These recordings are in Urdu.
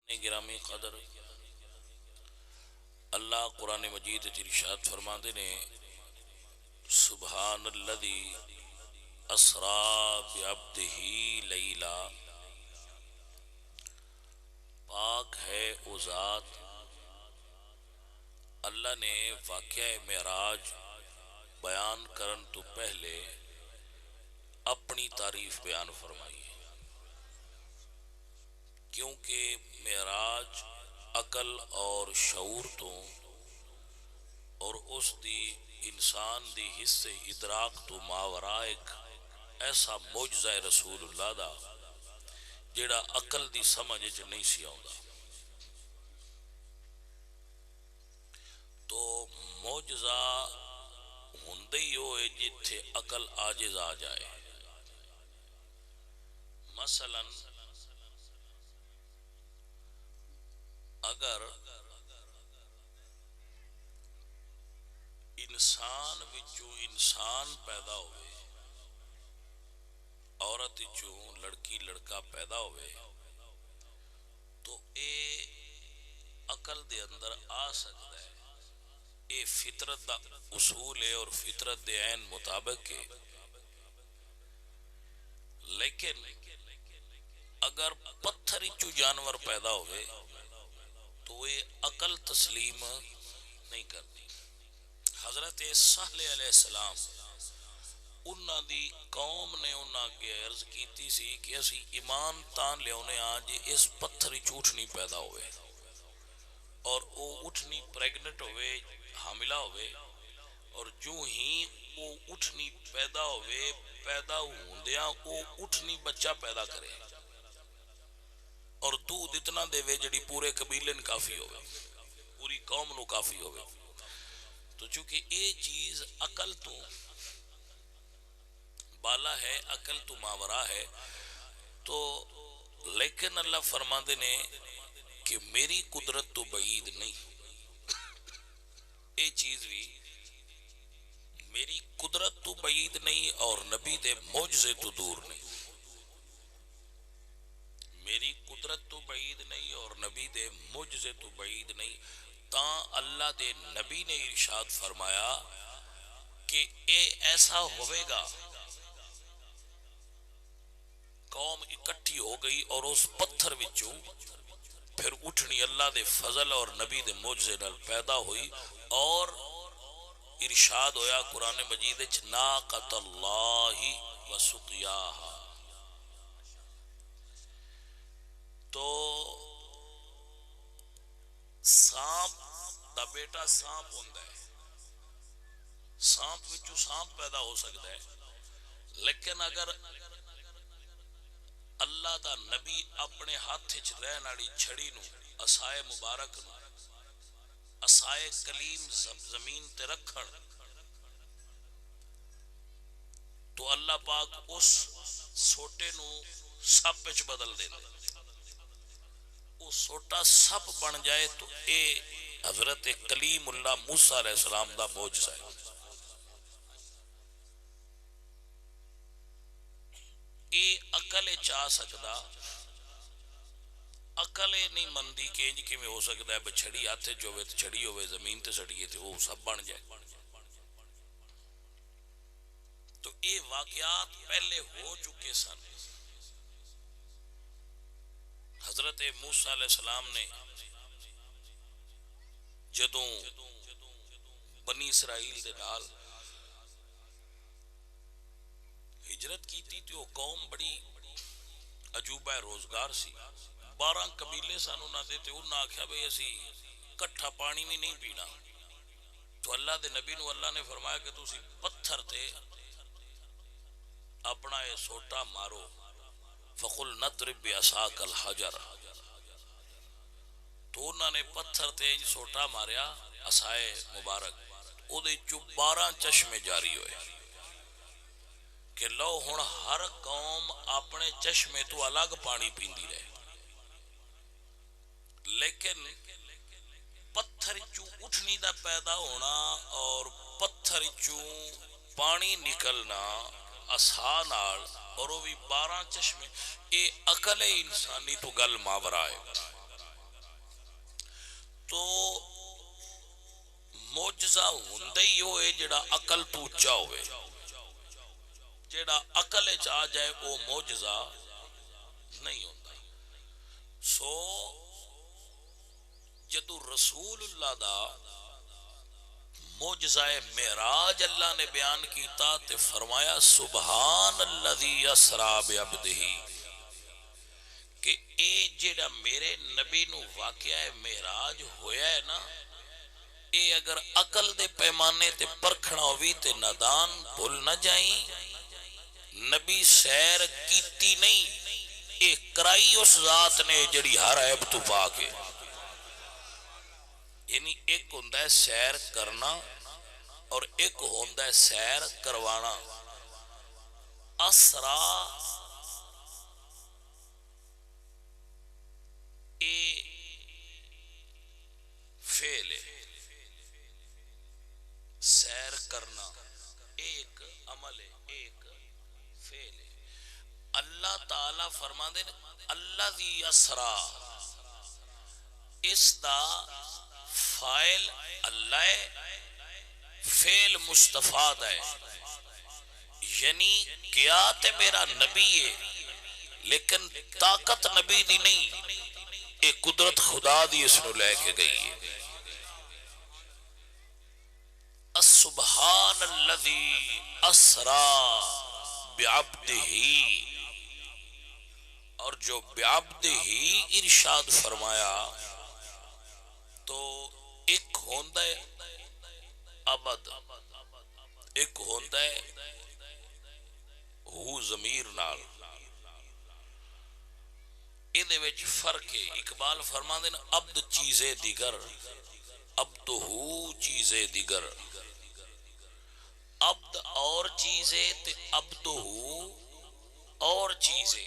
گرامی قدر اللہ قرآن مجید ارشاد فرماندے نے سبحان الذی اسرا بعبدہ لیلا، پاک ہے وہ ذات اللہ نے واقعہ معراج بیان کرن تو پہلے اپنی تعریف بیان فرمائی ہے، کیونکہ معراج عقل اور شعور تو اور اس دی انسان دی حص ادراک تو ماورا ایک ایسا معجزہ رسول اللہ دا جیڑا عقل دی سمجھ وچ نہیں سی آوندا۔ تو معجزہ ہوندے ہی ہوئے جتھے عقل عاجز آ جائے۔ مثلا اگر انسان وچوں انسان پیدا ہوئے، عورت وچوں لڑکی لڑکا پیدا ہوئے، تو اے عقل دے اندر آ سکتا ہے، اے فطرت دا اصول ہے اور فطرت دے عین مطابق ہے۔ لیکن اگر پتھر وچوں جانور پیدا ہوئے تو اے عقل تسلیم نہیں کرتی۔ حضرت صالح علیہ السلام انہاں دی قوم نے انہاں کے عرض کیتی سی کہ اسی ایمان تان لیونے آج اس پتھر وچ اٹھنی پیدا ہوئے اور او اٹھنی پریگنٹ ہوئے، حاملہ ہوئے، اور جو ہی او اٹھنی پیدا ہوئے، پیدا ہوندیاں او اٹھنی بچہ پیدا کرے اور دودھ اتنا دے وے جڑی پورے قبیلے نو کافی ہوئے، پوری قوم نو کافی ہوئے۔ تو چونکہ اے چیز عقل تو بالا ہے، عقل تو ماورا ہے، تو لیکن اللہ فرماندے نے کہ میری قدرت تو بعید نہیں، اے چیز بھی میری قدرت تو بعید نہیں اور نبی دے معجزے تو دور نہیں، میری قدرت تو بعید نہیں اور نبی دے معجزے تو بعید نہیں۔ تاں اللہ دے نبی نے ارشاد فرمایا کہ اے ایسا ہوئے گا، قوم اکٹھی ہو گئی اور اس پتھر وچوں پھر اٹھنی اللہ دے فضل اور نبی دے معجزے نال پیدا ہوئی، اور ارشاد ہویا قرآن مجید وچ ناقۃ اللہ و سقیاہا۔ تو سانپ دا بیٹا سانپ ہوندا ہے، سانپ وچوں سانپ پیدا ہو سکتا ہے، لیکن اگر اللہ دا نبی اپنے ہاتھ وچ رہن والی چھڑی نو، عصائے مبارک نو، عصائے کلیم زمین تے رکھن، تو اللہ پاک اس سوٹے نو سپ وچ بدل دے، وہ سوٹا سپ بن جائے تو اے حضرت کلیم اللہ موسیٰ علیہ السلام دا معجزہ ہے۔ اے عقل چاہ سکدا، عقل نہیں مندی کہ انج کیویں ہو سکتا ہے بچھڑی ہاتھ وچ ہوے تے چھڑی ہوے زمین تے سڑیے تے وہ سب بن جائے۔ تو اے واقعات پہلے ہو چکے سن۔ حضرت موسیٰ علیہ السلام نے جدوں بنی اسرائیل دے نال ہجرت کی تھی تو قوم بڑی عجوبہ روزگار سی، 12 قبیلے سن انہاں دے، تے انہاں آکھیا بھئی اسی کٹھا پانی بھی نہیں پینا، تو اللہ دے نبی نو اللہ نے فرمایا کہ تسی پتھر تے اپنا یہ سوٹا مارو، فقل نضرب بعصاک الحجر، تو انہاں نے پتھر تے سوٹا ماریا عصائے مبارک، او دے چو 12 چشمے جاری ہوئے کہ لو ہن ہر قوم اپنے چشمے تو الگ پانی پیندی رہے، لیکن پتھر چو اٹھنی دا پیدا ہونا اور پتھر چو پانی نکلنا عصا نال، اور وہ بھی 12 چشمے، اے عقل انسانی تو گل ماورا ہے۔ ہوندے ہی ہوئے جڑا عقل تو اچا ہوئے، جڑا عقل اچ آ جائے وہ معجزہ نہیں ہوتا۔ سو جدو رسول اللہ دا معجزہ معراج اللہ نے بیان کیتا تے فرمایا سبحان الذی اسری بعبدہ، کہ اے جڑا میرے نبی نو واقعہ معراج ہویا ہے نا، اے اگر عقل دے پیمانے تے پرکھنا ہوئی تے نادان بھول نہ جائیں، نبی سیر کیتی نہیں، اے کرائی اس ذات نے جڑی ہر عیب تو پاکے۔ یعنی ایک ہوندہ ہے سیر کرنا اور ایک ہوندہ ہے سیر کروانا۔ اسرا اے فعل ہے، سیر کرنا ایک عمل ہے، ایک فعل ہے۔ اللہ تعالیٰ فرما دے الذی اسرا، اس دا فائل اللہ ہے، فعل مستفاد ہے، یعنی کیا تے میرا نبی ہے لیکن طاقت نبی دی نہیں، ایک قدرت خدا دی اس نو لے کے گئی ہے۔ سبحان الذی اسرا بعبدہ، اور جو بعبدہ ارشاد فرمایا تو ایک ہوندہ ہے عبد، ایک ہوندہ ہے ہو ضمیر نال، ایدے وچ فرق ہے۔ اقبال فرما دینا عبد چیزے دیگر، عبد ہو چیزے دیگر، عبد اور چیزے تے عبد ہو اور چیزے،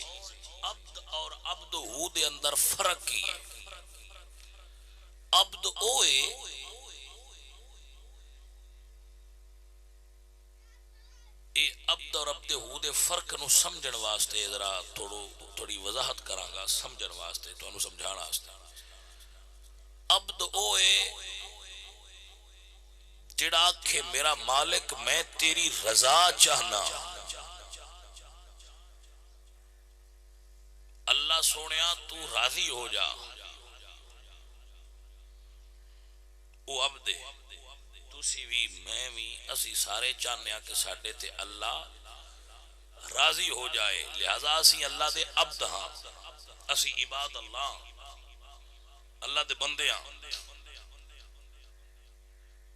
عبد اور عبد ہو دے اندر فرق کی ہے۔ عبد اوے اے عبد اور عبد ہو دے فرق نو سمجھن واسطے ذرا تھوڑی وضاحت کراں گا، سمجھن واسطے تو انو سمجھانا واسطے۔ عبد اوے جڑا آکھے میرا مالک میں تیری رضا چاہنا، اللہ سونیا تو راضی ہو جا، وہ عبد ہے۔ تسی بھی میں بھی اسی سارے چاہنے کہ ساڈے تے اللہ راضی ہو جائے، لہذا اسی اللہ دے عبد ہاں، اسی عباد اللہ، اللہ دے بندے ہاں۔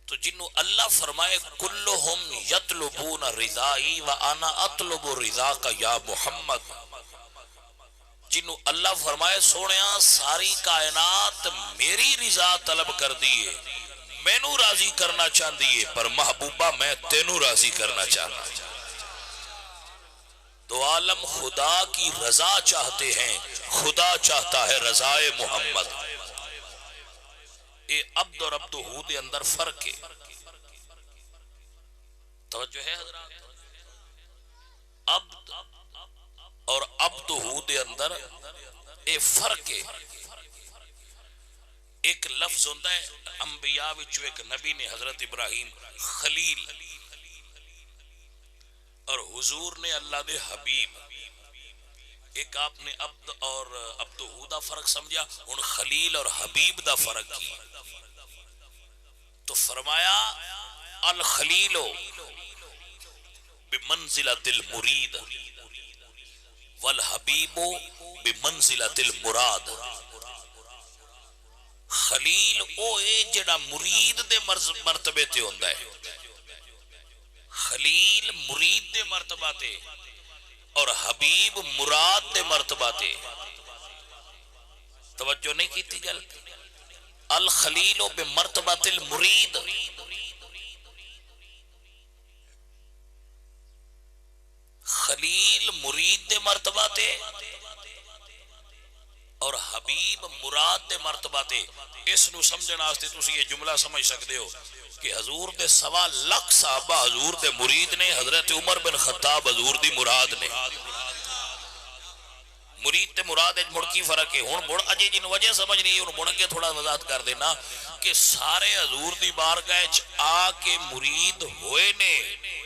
تو جنہوں اللہ فرمائے کلہم یطلبون رضائی وانا اطلب رضاک یا محمد، جنہوں اللہ فرمائے سونیاں ساری کائنات میری رضا طلب کر دیئے، میں نو راضی کرنا چاہن دیئے، پر محبوبہ میں تینو راضی کرنا چاہنا۔ دو عالم خدا کی رضا چاہتے ہیں، خدا چاہتا ہے رضائے محمد۔ اے عبد اور عبد ہو دے اندر فرق ہے، توجہ ہے حضرات؟ عبد اور عبد ہو دے اندر اے فرق ہے۔ ایک لفظ ہوتا ہے انبیاء وچوں ایک نبی نے حضرت ابراہیم خلیل، اور حضور نے اللہ دے حبیب، ایک آپ نے عبد اور عبد ہو دا فرق سمجھا، ان خلیل اور حبیب دا فرق کی تو فرمایا الخلیل بمنزلۃ المرید والحبیب بمنزلۃ المراد۔ خلیل او اے جڑا مرید دے مرتبے تے ہوندا ہے، خلیل مرید دے مرتبہ تے اور حبیب مراد دے مرتبہ تے۔ توجہ نہیں کی تھی گل؟ الخلیل بمرتبۃ المرید، خلیل مرید دے مرتبہ تے اور حبیب مراد دے مرتبہ تے۔ اس نو سمجھن واسطے تسی یہ جملہ سمجھ سکتے ہو کہ حضور دے 1.25 لاکھ صحابہ حضور دے مرید نے، حضرت عمر بن خطاب حضور دی مراد نے۔ مرید تے مراد مڑ کی فرق ہے. ہن مڑ اجے جن وجہ سمجھ نہیں ہن مڑ کے تھوڑا وضاحت کر دینا کہ سارے حضور دی بارگاہ وچ آ کے مرید ہوئے نے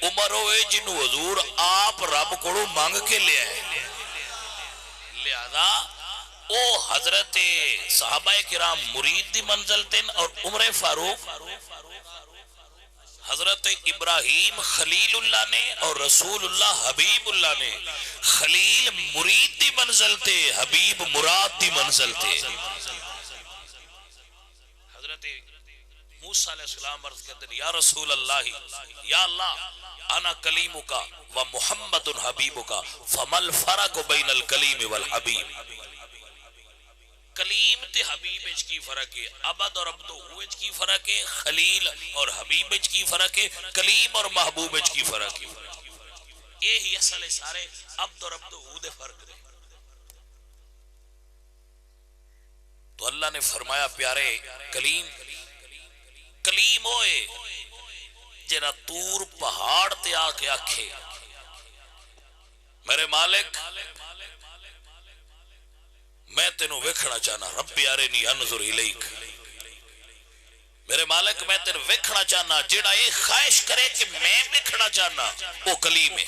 عمر ہوئے جنوں حضور آپ رب کولوں مانگ کے لے آئے. لہذا او حضرت صحابہ کرام مرید دی منزل تن اور عمر فاروق حضرت ابراہیم خلیل اللہ نے اور رسول اللہ حبیب اللہ نے. خلیل مرید دی منزل تے حبیب مراد دی منزل تے. حضرت موسیٰ علیہ السلام عرض کرتے ہیں یا رسول اللہ یا اللہ انا کلیمکا و محمد حبیبکا فمل فرق بین الکلیم والحبیب. کلیم تے حبیب اچ کی فرق ہے, عبد اور عبدو اچ کی فرق ہے, خلیل اور حبیب اچ کی فرق ہے, کلیم اور محبوب اچ کی فرق ہے. یہی اصل ہے سارے عبد اور عبدو دے فرق رہے. تو اللہ نے فرمایا پیارے کلیم ہوئے جرا تور پہاڑ تے آ کے آکھے میرے مالک میں تینوں ویکھنا چاہنا ربی ارنی انظر الیک. میرے مالک میں تینوں ویکھنا چاہنا جڑا یہ خواہش کرے کہ میں ویکھنا چاہنا وہ کلیم ہے.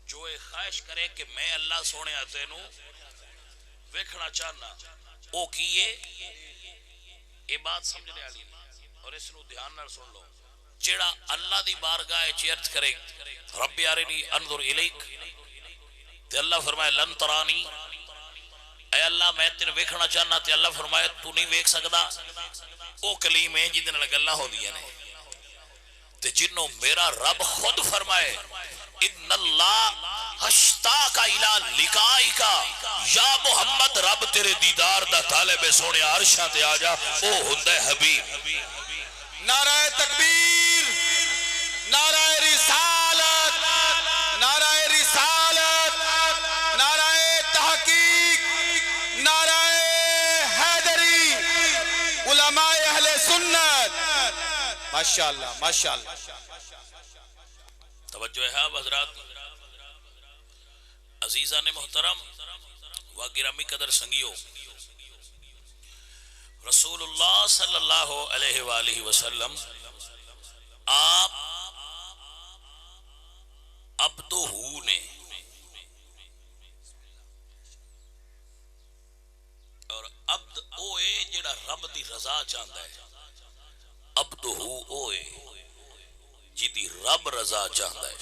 جو یہ خواہش کرے کہ میں اللہ سونے تینوں ویکھنا چاہنا وہ کیے. یہ بات سمجھنے والی اور اس نو دھیان نال سن لو. جڑا اللہ دی بارگاہ وچ عرض کرے ربی ارنی انظر الیک تے اللہ فرمائے لن ترانی, اے اللہ میں تیرے ویکھنا چاہنا تے اللہ فرمائے تو نہیں ویکھ سکدا, او کلیم ہے جن نال گلاں ہوندیاں نے. تے جنوں میرا رب خود فرمائے ان اللہ اشتاق الی لقائک یا محمد, رب تیرے دیدار دا طالب سونے عرشاں تے آ جا, او ہوندا ہے حبیب. نعرہ تکبیر, نعرہ رسالت, نعرہ رسالت, نعرہ تحقیق, نعرہ حیدری, علماء اہل سنت. ماشاءاللہ ماشاءاللہ. توجہ ہے آپ حضرات عزیزان محترم و گرامی قدر سنگیو. رسول اللہ صلی اللہ علیہ وآلہ وسلم آپ عبدہو نے اور عبد اوے جڑا رب دی رضا چاہتا ہے, عبدہو اوے جدی رب رضا چاہتا ہے.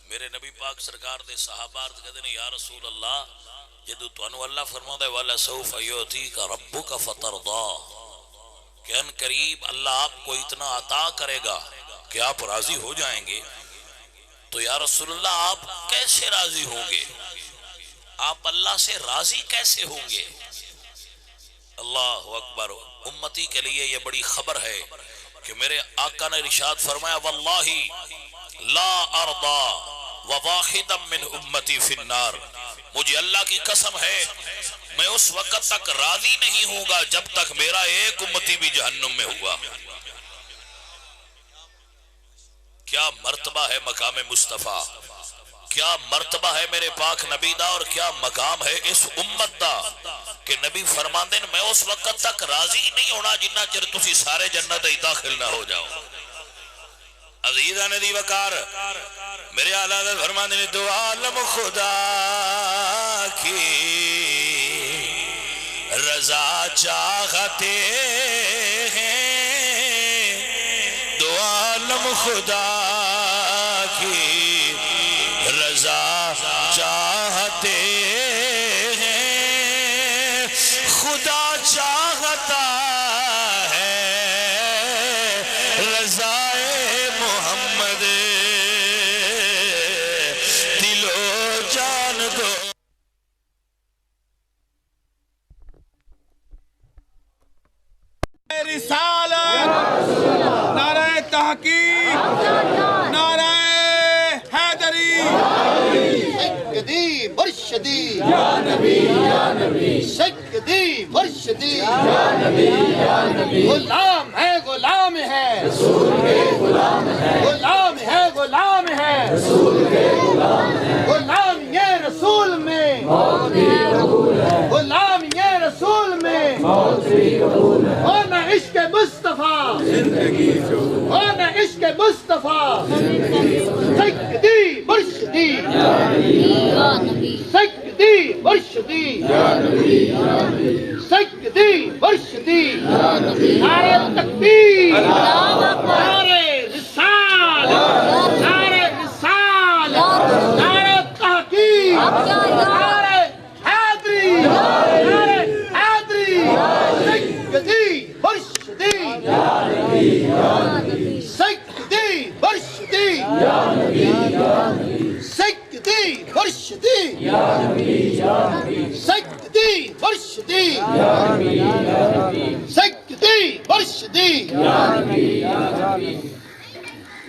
میرے نبی پاک سرکار دے صحابہ عرض کہتے ہیں یا رسول اللہ جدو تانوں اللہ فرماتا ہے وَلَسَوْفَ يُعْطِيكَ رَبُّكَ فَتَرْضَىٰ کہ ان قریب اللہ آپ کو اتنا عطا کرے گا کہ آپ راضی ہو جائیں گے. تو یا رسول اللہ آپ کیسے راضی ہوں گے, آپ اللہ سے راضی کیسے ہوں گے؟ اللہ اکبر. امتی کے لیے یہ بڑی خبر ہے کہ میرے آقا نے ارشاد فرمایا واللہ لا ارضا وواحدا من امتی فی النار, مجھے اللہ کی قسم ہے میں اس وقت تک راضی نہیں ہوں گا جب تک میرا ایک امتی بھی جہنم میں ہوا. کیا مرتبہ ہے مقام مصطفیٰ, کیا مرتبہ ہے میرے پاک نبی دا, اور کیا مقام ہے اس امت دا کہ نبی فرماندے میں اس وقت تک راضی نہیں ہونا جنہ چر تسی سارے جنت ہی داخل نہ ہو جاؤ. عزیزان دی وقار میرے اعلیٰ حضرت فرماندے نے دو عالم خدا کی رضا چاہتے ہیں, دو عالم خدا کی رضا چاہتے ہیں, خدا چاہتا ہے رضا محمد, دل و جان دو. رسالت, نعرہ تحقیق, نعرہ حیدری. سیدی مرشدی یا نبی یا نبی, سیدی مرشدی یا نبی یا نبی. غلام ہے غلام ہے رسول کے غلام ہے, غلام ہے غلام ہے رسول کے غلام ہے. ہونا عشق مصطفیٰ ہونا عشق مصطفیٰ سیدی مرشدی سیدی مرشدی سیدی مرشدی نعرہ تکبیر نعرہ رسالت نعرہ رسالت نعرہ تحقیق نعرہ حیدری نعرہ حیدری سیدی مرشدی سیدی مرشدی سیدی مرشدی سیدی مرشدی سیدی مرشدی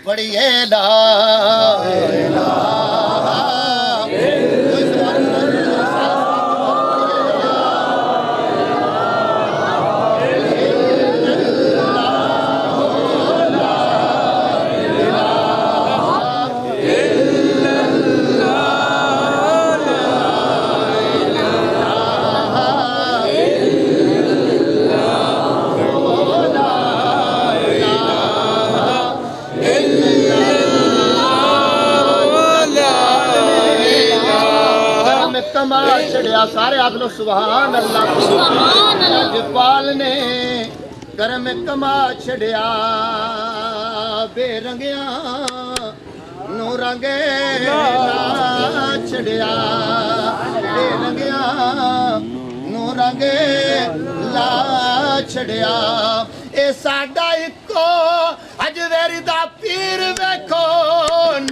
پڑھیے لا الہ کما چھڑیا سارے آگ لو سبحان اللہ جپال نے کرم کما چھڑیا بے رنگیاں نو رنگے لا چھڑیا بے رنگیاں نو رنگے لا چھڑیا اے ساڈا اکو اج ویری دا پیر ویکھو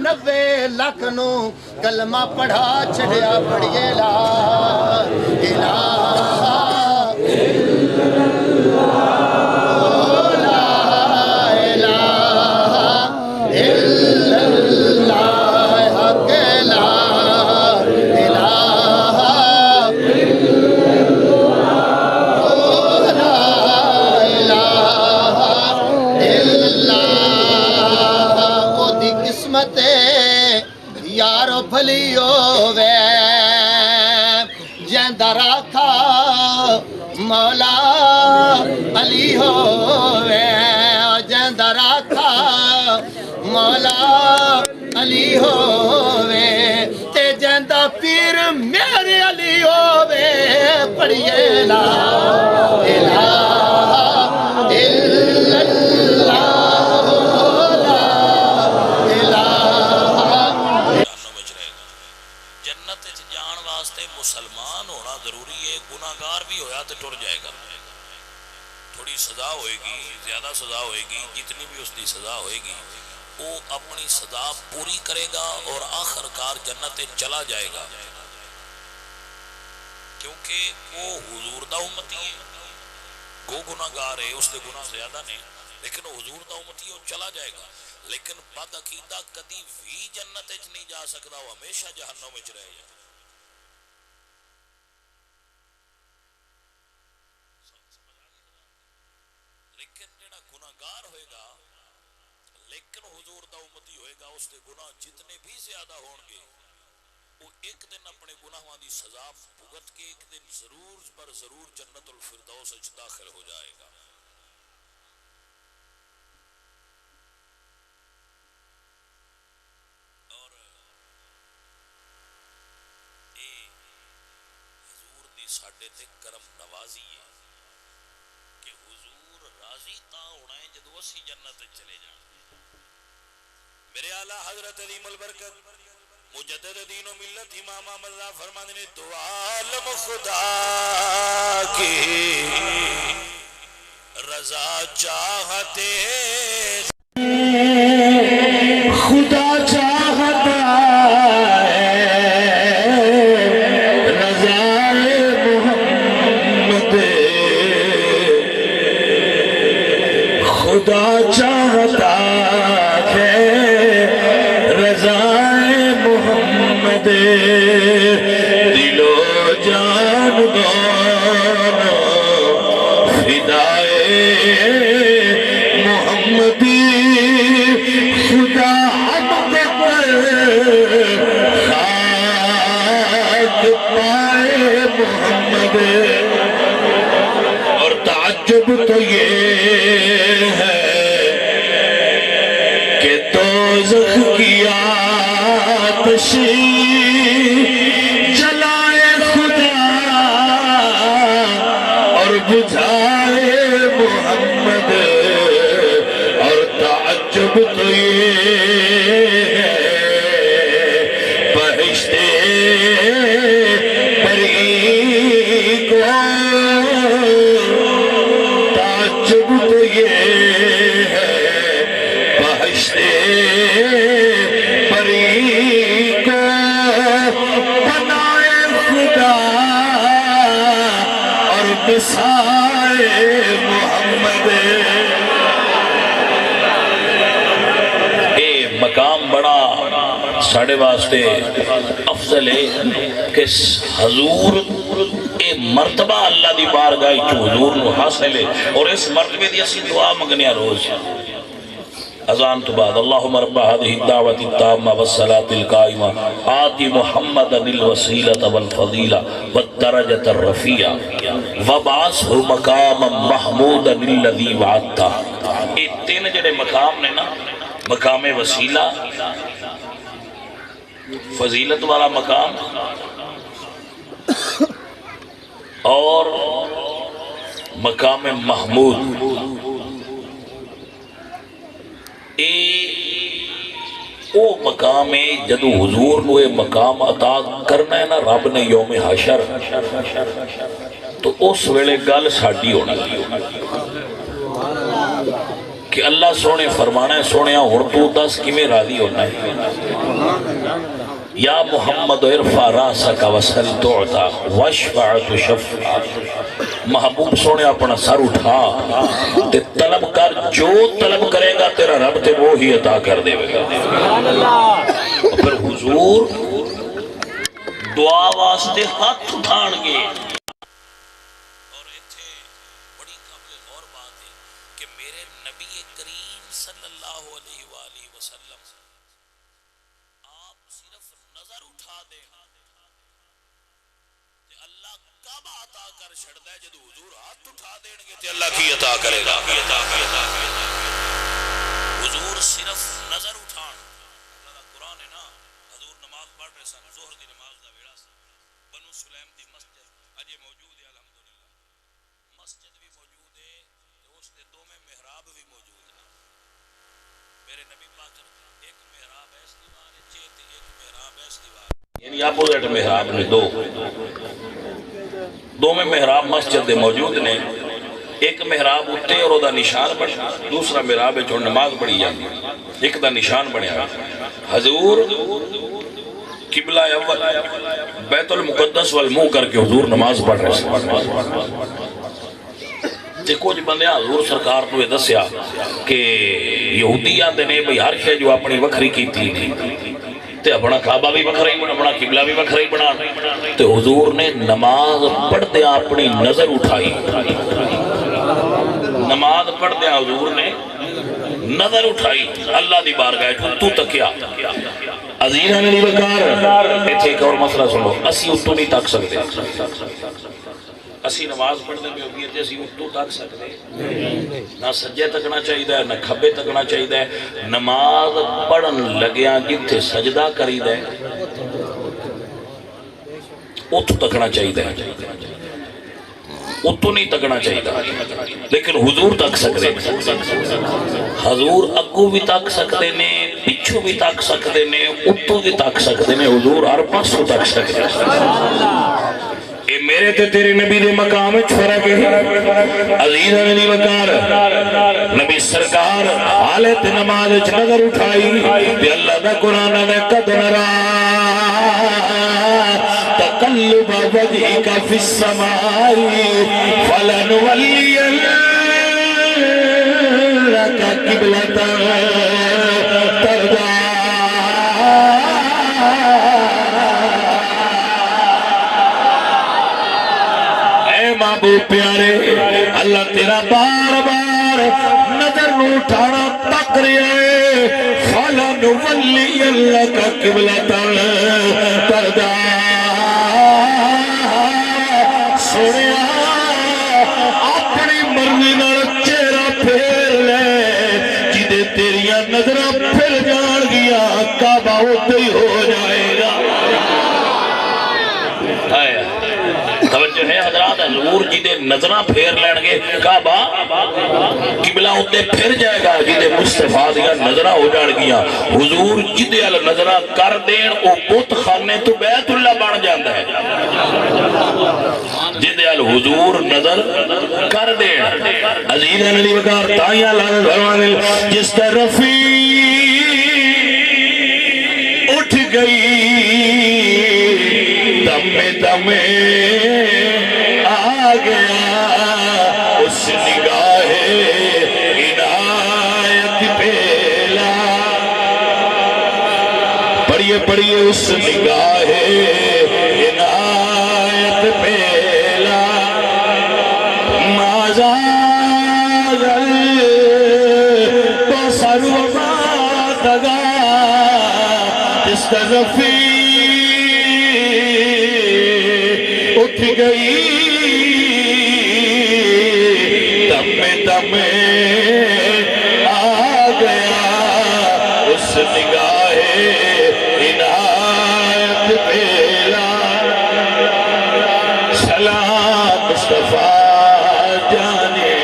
90 لاکھ نو کلمہ پڑھا چھڑیا پڑھیے لا الہ یارو بھلی ہووے جیندا راکھا مولا علی ہووے جیندا راکھا مولا علی ہووے تے جیندا پیر میرے علی ہووے پڑھیے لا الہ الا اللہ مسلمان ہونا ضروری ہے گناہگار بھی ہویا تو ٹر جائے گا تھوڑی سزا ہوئے گی زیادہ سزا ہوئے گی جتنی بھی اس کی سزا ہوئے گی وہ اپنی سزا پوری کرے گا اور آخر کار جنت چلا جائے گا کیونکہ وہ حضور دا امتی ہے وہ گناہگار ہے اس کے گناہ زیادہ نہیں لیکن وہ حضور دا امتی ہے وہ چلا جائے گا لیکن بد عقیدہ کدی بھی جنت نہیں جا سکتا وہ ہمیشہ جہنم میں رہے گا لیکن جڑا گناہگار ہوئے گا لیکن حضور دا امتی ہوئے گا اس دے گناہ جتنے بھی زیادہ ہون گے وہ ایک دن اپنے گناہوں دی سزا بھگت کے ایک دن ضرور پر ضرور جنت الفردوس وچ داخل ہو جائے گا اور اے حضور دی ساڈے تے کرم نوازی ہے کہ حضور راضی تا ہونا ہے جدو اسی جنت چلے جان میرے اعلیٰ حضرت عظیم البرکت مجدد دین و ملت امام احمد رضا فرمانے نے تو عالم خدا کی رضا چاہتے خدا چاہتا ہے رضا محمد خدا چاہتا ہے رضا محمد دل و جان دونوں فدائے محمدی خدا حمد پر خاک پائے محمد تعجب تو یہ ہے کہ دوزخ کی آتش جلائے خدا اور بجھائے محمد، اور تعجب تو یہ ہے بہشت بری کو، تعجب تو یہ ہے بہشت بری کو بنائے خدا اور بسائے محمد۔ اے مقام بڑا ساڑھے واسطے افضل ہے کہ حضور اے مرتبہ اللہ دی بارگاہ چ حضور نو حاصل ہے، اور اس مرتبے دی اسی دعا منگنے روز اذان تو بعد اللہم رب هذه الدعوة التامة والصلاة القائمة آتی محمدا الوسیلة والفضیلة والدرجة الرفیعة وبعثه مقاما محمودا الذی وعدته۔ یہ تین جڑے مقام نے نا، مقام وسیلہ، فضیلت والا مقام اور مقام محمود، او مقام ہے جدو حضور نو اے مقام عطا کرنا ہے نا رب نے یوم حشر، تو اس ویلے گل ساڈی ہونا کہ اللہ سونے فرمانا ہے سونیا ہن تو دس کیویں راضی ہونا ہے، یا محمد ارفع راسک وسل تعطا واشفع تشفع، محبوب سونے اپنا سر اٹھا تے طلب کر، جو طلب کرے گا تیرا رب تے وہ ہی عطا کر دے گا۔ پھر حضور دعا واسطے ہاتھ اٹھان گے، اور ایتھے بڑی قابل غور بات ہے کہ میرے نبی کریم صلی اللہ علیہ وآلہ وسلم آپ صرف نظر اٹھا دیں تے اللہ کعبہ عطا کر چھڑدا ہے، جدو حضور ہاتھ اٹھا دیں گے تے اللہ کی عطا کرے گا۔ حضور صرف نظر اٹھان، اللہ دا قرآن ہے نا، حضور نماز پڑھ رہے سن، ظہر دی نماز دا ویڑا سی، بنو سلیم دی مسجد اجے موجود ہے الحمدللہ، مسجد بھی موجود ہے تے اس دے دو میں محراب بھی موجود ہے۔ میرے نبی پاک ایک محراب ہے اس دیوار تے ایک محراب ہے اس دیوار، یعنی اپوزٹ محراب نے دو میں محراب مسجد دے موجود نے، ایک محراب اٹھتے اور دا نشان بڑھا، دوسرا محراب ہے جو نماز پڑھی جاتی، ایک دا نشان بڑھیا۔ حضور قبلہ اول بیت المقدس والمنہ کر کے حضور نماز پڑھ رہے ہیں، تے کچھ بندے حضور سرکار کو یہ دسیا کہ یہودی آتے نے بھئی ہر شے جو اپنی وکھری کیتی تے اپنا کعبہ بھی وکھرا ہی بنا، اپنا قبلہ بھی وکھرا ہی بنا، تے حضور نے نماز پڑھتے اپنی نظر اٹھائی، نماز پڑھتے حضور نے نظر اٹھائی اللہ دی بارگاہ تو تکیا۔ عزیزاں نے وقار ایتھے ایک اور مسئلہ سنو، اسی اتو نہیں تک سکتے، اسی نماز پڑھنے میں ہوگی ہے اسی اتو تک سکتے، نہ سجے تکنا چاہیے نہ کھبے تکنا چاہیے، نماز پڑھن لگیاں جتھے سجدہ کری دے اتو تکنا چاہیے، اتو نہیں تکنا چاہیے، لیکن حضور تک سکتے، حضور اگو بھی تک سکتے نے، پچھو بھی تک سکتے نے، اتو بھی تک سکتے نے، حضور ہر پاسوں تک سکتے۔ اے میرے تے تیرے نبی دے مقام وچ فرق ہے۔ عزیزاں نے وقار نبی سرکار حالت نماز وچ نظر اٹھائی تے اللہ دا قرآن نے قد نرا تقلب وجهك في السماء فلنولينك قبلة ترضاها۔ محبوب پیارے اللہ تیرا بار بار نظر اٹھانا تک رہے، فَلَنُوَلِّيَنَّكَ قِبْلَةً تَرْضَاهَا۔ سنیا اپنی مرضی اتنے ہی ہو جائے گا. توجہ ہے حضرات, حضور جی دے نظرہ پھیر لین گے کعبہ قبلہ اتنے پھر جائے گا جی دے مصطفیٰ دیا نظرہ ہو جان گیا. حضور جی دے نظرہ کر دین او بت خانے تو بیت اللہ بن جاندہ ہے. جی دے حضور نظر کر دین عزیز نبی وقار تائیاں لانے بھروانے جس طرفی اٹھ گئی دم آ گیا اس نگاہ عنایت پہلا. پڑھیے اس نگاہ عنایت پہلا. مازاغل بصر وما طغى جس طرفی اٹھ گئی دم آ گیا اس نگاہ عنایت پہلا. سلام مصطفیٰ جانے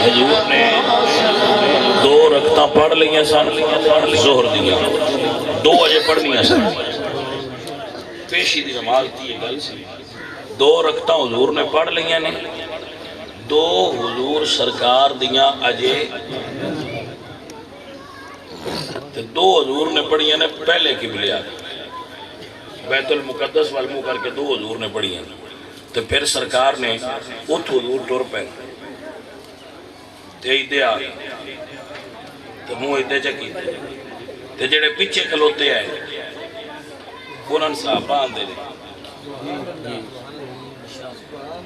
حضور نے 2 رکعتاں پڑھ لیا سن ظہر دیا 2 اجے پڑھنیاں سن پیشی دی نماز دی گل سی. 2 رکعتاں حضور نے پڑھ لیاں نے 2 حضور سرکار دیاں اجے تے 2 حضور نے پڑھیاں نے پہلے قبلے آ بیت المقدس والمو کر کے 2 حضور نے پڑھیاں تے پھر سرکار نے ات حضور ٹر پہ تے ایدے آ تے منہ ایدے چکی تے جڑے پیچھے کھلوتے آئے انہوں نے صحابہ آندے دے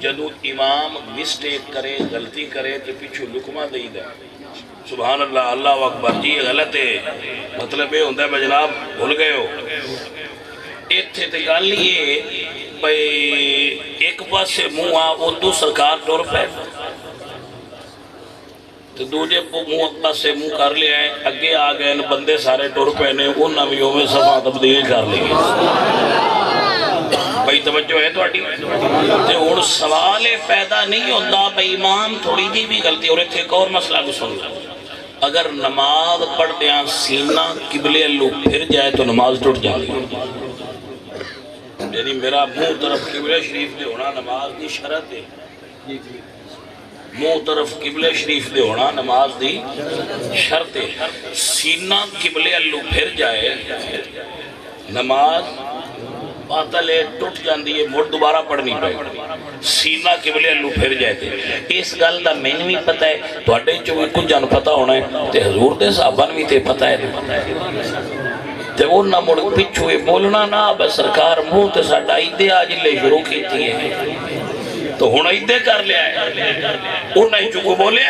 جدو امام مسٹیک کرے غلطی کرے تو پیچھو لکمہ دے دے سبحان اللہ اللہ اکبر جی غلط ہے مطلب یہ ہوندہ ہے جناب بھول گئے ہو. ایتھے تے گل یہ بھئی ایک پاس سے منہ اردو سرکار ٹور پہ تو دوجے منہ پاس سے منہ کر لیا ہے اگے آ گئے بندے سارے ٹور پہ نے ان نمیوں میں صفحہ تبدیل کر لی بھئی توجہ ہے تو اٹھی تے اور سوال پیدا نہیں ہوتا بھئی امام تھوڑی جی بھی غلطی اور ایک اور مسئلہ بھی سن لیں. اگر نماز پڑھ دیاں سینہ قبلے اللہ پھر جائے تو نماز ٹوٹ جائے یعنی میرا منہ طرف قبلہ شریف دے ہونا نماز دی شرط ہے. منہ طرف قبلہ شریف دے ہونا نماز دی شرط ہے. سینہ قبلے اللہ پھر جائے نماز باطل ہے ٹوٹ جاندی ہے مڑ دوبارہ پڑھنی پڑے. سینہ قبلے اللہ پھر جائے تھے اس گل دا میں نے بھی پتہ ہے تو اڈے چوئے کچھ جان پتہ ہونا ہے تے حضور دے صحابان بھی تے پتہ ہے تے وہ نہ مڑ پچھوئے بولنا نہ بس سرکار منہ تے ساڈا ایدے آج لے شروع کی تھی ہے تو ہونا ایدے کر لیا ہے انہوں نے چکو بولے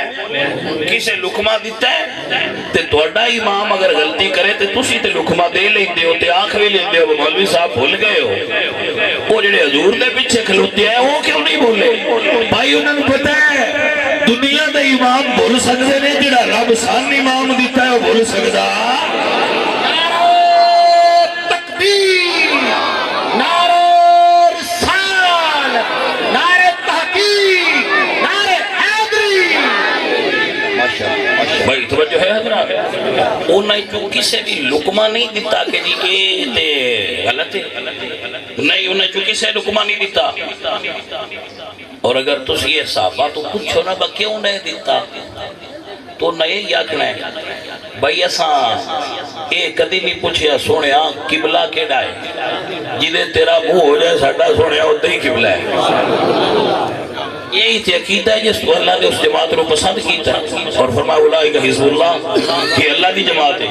کسے لکمہ دیتا ہے تے توڑا امام اگر غلطی کرے تے تسی تے لکمہ دے لیں دے ہو تے آنکھ بھی لیں دے ہو مولوی صاحب بھول گئے ہو وہ جڑے حضور دے پیچھے کھلوتے ہیں وہ کیوں نہیں بولے بھائی انہوں نے پتہ ہے دنیا دے امام بھول سکتے نے جڑا رب سان امام دیتا ہے وہ بھول سکتا بھائی توجہ ہے حضرات انہیں تو کسے بھی لکمہ نہیں دیتا کہ جی اے تے غلط ہے نہیں انہیں تو کسے لکمہ نہیں دیتا اور اگر تو یہ صحابہ تو پوچھو نا با کیوں نہیں دیتا تو نہیں یاکنا ہے بھائی اساں اے کدی نہیں پوچھیا سونے قبلہ کیڑا ہے جدے تیرا منہ ہو جائے ساڈا سونے ادھر ہی قبلہ ہے. یہی تھی عقیدہ ہے جس کو اللہ نے اس جماعت کو پسند کیتا اور فرمایا اولئک حزب اللہ کہ اللہ دی جماعت ہے.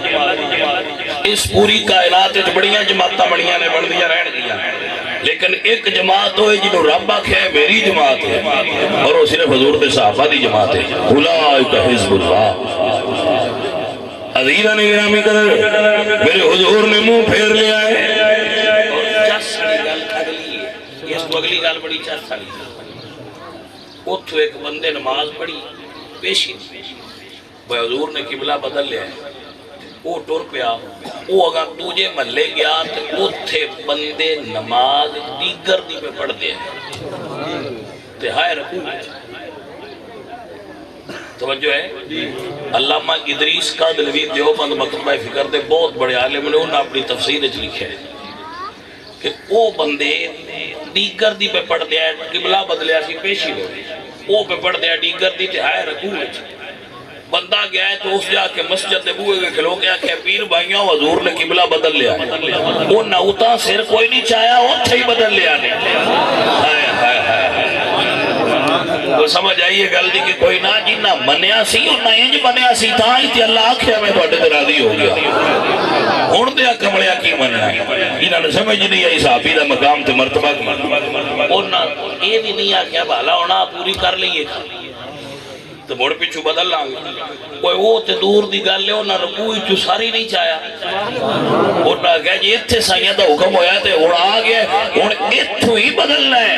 اس پوری کائنات وچ بڑیاں جماعتاں بڑیاں نے بندیاں رہن گیاں لیکن ایک جماعت ہوئے جنہوں رب آکھے ہے میری جماعت ہے اور وہ صرف حضور دے صحابہ دی جماعت ہے. اولئک حزب اللہ. عزیزاں نے گرامی قدر میرے حضور نے منہ پھیر لیا ہے چس گل اگلی ہے اس کو اگلی گل بڑی چس والی اتھو ایک بندے نماز پڑھی پیشی بھائی حضور نے قبلہ بدل لیا ہے وہ ٹر پیا وہ اگر دوجے محلے گیا تو اتھے بندے نماز دیگر دی پہ پڑھ دے تے ہائے رکوع توجہ ہے علامہ ادریس کا دلوی دیوبند مکتبہ فکر دے بہت بڑے عالم نے انہوں نے اپنی تفسیر اچھ لکھا ہے کہ وہ بندے دیگر دی پہ پڑھ دیا ہے قبلہ بدلیا سی پیشی ہو وہ پہ پڑھ دیا دیگر دی تے ہائے رکوع بندہ گیا ہے تو اس جا کے مسجد دے بوئے گے کھلو گیا کہ پیر بھائیوں حضور نے قبلہ بدل لیا وہ نوتا سر کوئی نہیں چاہیا وہ تھے ہی بدل لیا تو سمجھ آئیے گل دی کہ کوئی نہ جی نہ منیا سی اور نہ انج منیا سی تھا ہی تے اللہ آکھیا میں بڑے درادی ہو گیا ہون دیا کمڑیا کی مننا ہے انہاں نے سمجھ نہیں آئی صحابی دا مقام تے مرتبہ اور نہ یہ بھی نہیں آکھیا بھالا ہونا پوری کر لئیے تو موڑ پیچھو بدل لانگے کوئی وہ تے دور دی گل لے انہاں رکوع چو ساری نہیں چاہیا انہاں کہا جی اتھے سائیاں دا حکم ہویا تے اڑ آگیا ان اتھو ہی بدلنا ہے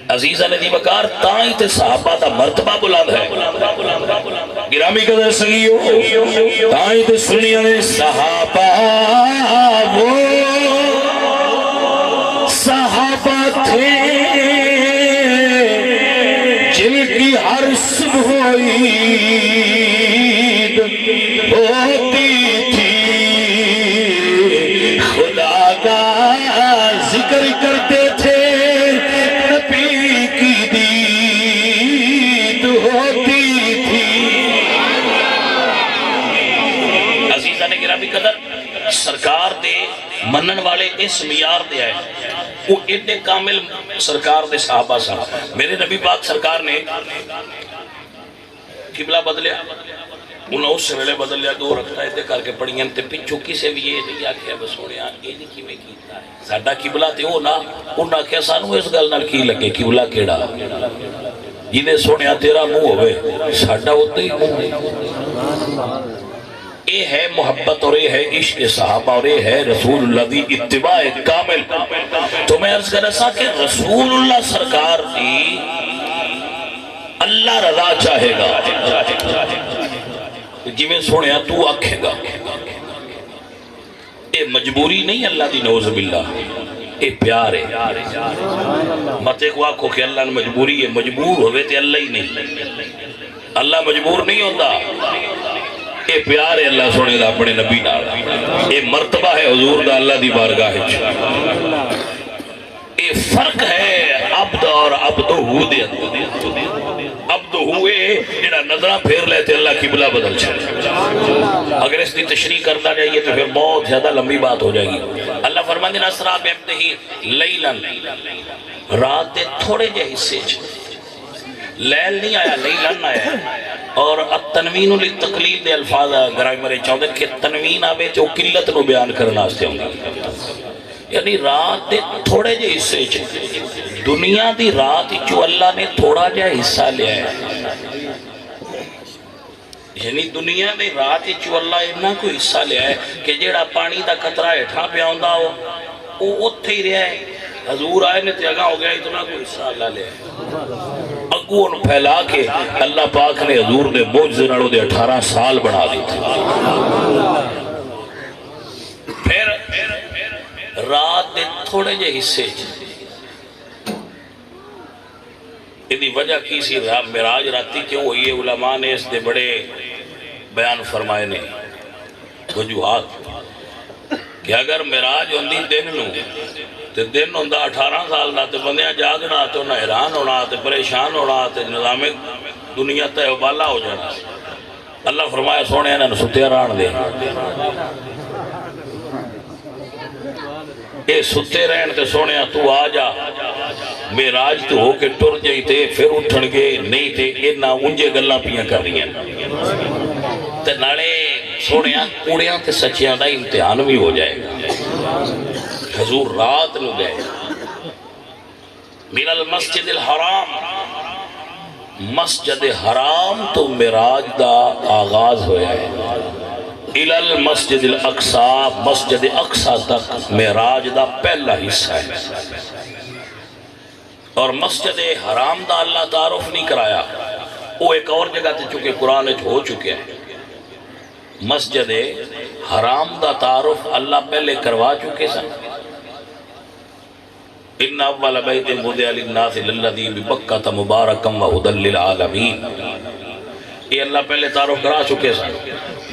عزیزہ نے دی بکار تائیں تے صحابہ دا مرتبہ بلند ہے گرامی قدر سنگیو تائیں تے سنیا نے صحابہ وہ صحابہ تھے جن کی ہر صبح عید ہوتی تھی خدا کا ذکر کرتے تھے نبی کی دید ہوتی تھی عزیزہ نے گرامی قدر سرکار دے منن والے اس معیار دے آئے وہ اتنے کامل سرکار دے صحابہ صاحب میرے نبی پاک سرکار نے قبلہ بدلیا انہوں اس سے ویلے بدل لیا دو رکھتا ہے کر کے پڑھیں تے پچھو کسے بھی یہ نہیں آکھیا بس ہونے یہ نہیں کی میں کیتا ہے ساڈا قبلہ تے ہو نا انہوں آکھیا سانو اس گل نال کی لگے قبلہ کیڑا جنہیں سونے تیرا منہ ہوئے ساڈا ہوتے ہی یہ ہے محبت اور یہ ہے عشق صحابہ اور یہ ہے رسول اللہ دی اتباع کامل تو میں عرض کر رہا کہ رسول اللہ سرکار دی اللہ رضا چاہے گا جی میں سوڑیا تو آکھے گا یہ مجبوری نہیں اللہ دی نعوذ باللہ یہ پیار ہے مت ایک واقعو کہ اللہ نے مجبوری ہے مجبور ہوئے تے اللہ ہی نہیں اللہ مجبور نہیں ہوتا یہ پیار ہے اللہ سونے دا اپنے نبی نال یہ مرتبہ ہے حضور دا اللہ دی بارگاہ یہ فرق ہے عبد اور عبدہو دے عبدہو جنہا نظرہ پھیر لیتے اللہ قبلہ بدل چلے اگر اس دی تشریح کرتا جائیے تو پھر بہت زیادہ لمبی بات ہو جائے گی اللہ فرمان دن اسرا بیبتہی لیلن رات دے تھوڑے جے حصے لیل نہیں آیا لیلن آیا اور التنوین للتقلیل دے الفاظ گرامر چاہتے کہ تنوین آبے تو قلت نو بیان کرنا آستے ہوں گے یعنی رات دے تھوڑے جے حصے دنیا دی رات جو اللہ نے تھوڑا جا حصہ لیا ہے یعنی دنیا دی رات جو اللہ اتنا کوئی حصہ لیا ہے کہ جیڑا پانی دا قطرہ اٹھا پہ آندہ ہو وہ اتھے ہی رہا ہے حضور آئے نے تیگا ہو گیا اتنا کوئی حصہ اللہ لیا ہے اگون پھیلا کے اللہ پاک نے حضور نے موجزے نڑو دے 18 سال بنا دی تھی پھر رات دے تھوڑے جے حصے یہ وجہ کی سی معراج راتی کیوں ہوئی ہے علماء نے اس دے بڑے بیان فرمائے نے وجوہات کہ اگر معراج ہوندی دن نو تے دن ہوندہ 18 سال دا تے بندیاں جاگنا تو نہ حیران ہونا تے پریشان ہونا تے نظام دنیا تے بالا ہو جانا اللہ فرمایا سونے انہوں ستیا ران دے اے ستے رہن تے سونے تو آ جا معراج تو ہو کے ٹر جائی تے پھر اٹھن گے نہیں تے اینا انجے گلاں پیاں کر رہی ہیں تے نالے سونے کوڑیاں تے سچیاں دا امتحان بھی ہو جائے گا حضور رات نو گئے من المسجد الحرام مسجد حرام تو معراج دا آغاز ہویا ہے الى المسجد الاقصی مسجد اقصی تک معراج دا پہلا حصہ ہے اور مسجد حرام دا اللہ تعارف نہیں کرایا وہ ایک اور جگہ تے چکے قرآن ہو چکے ہیں مسجد حرام دا تعارف اللہ پہلے کروا چکے سن. ان اول بیت وضع للناس للذی ببکۃ مبارکا وہدی للعالمین، یہ اللہ پہلے تعارف کرا چکے سن.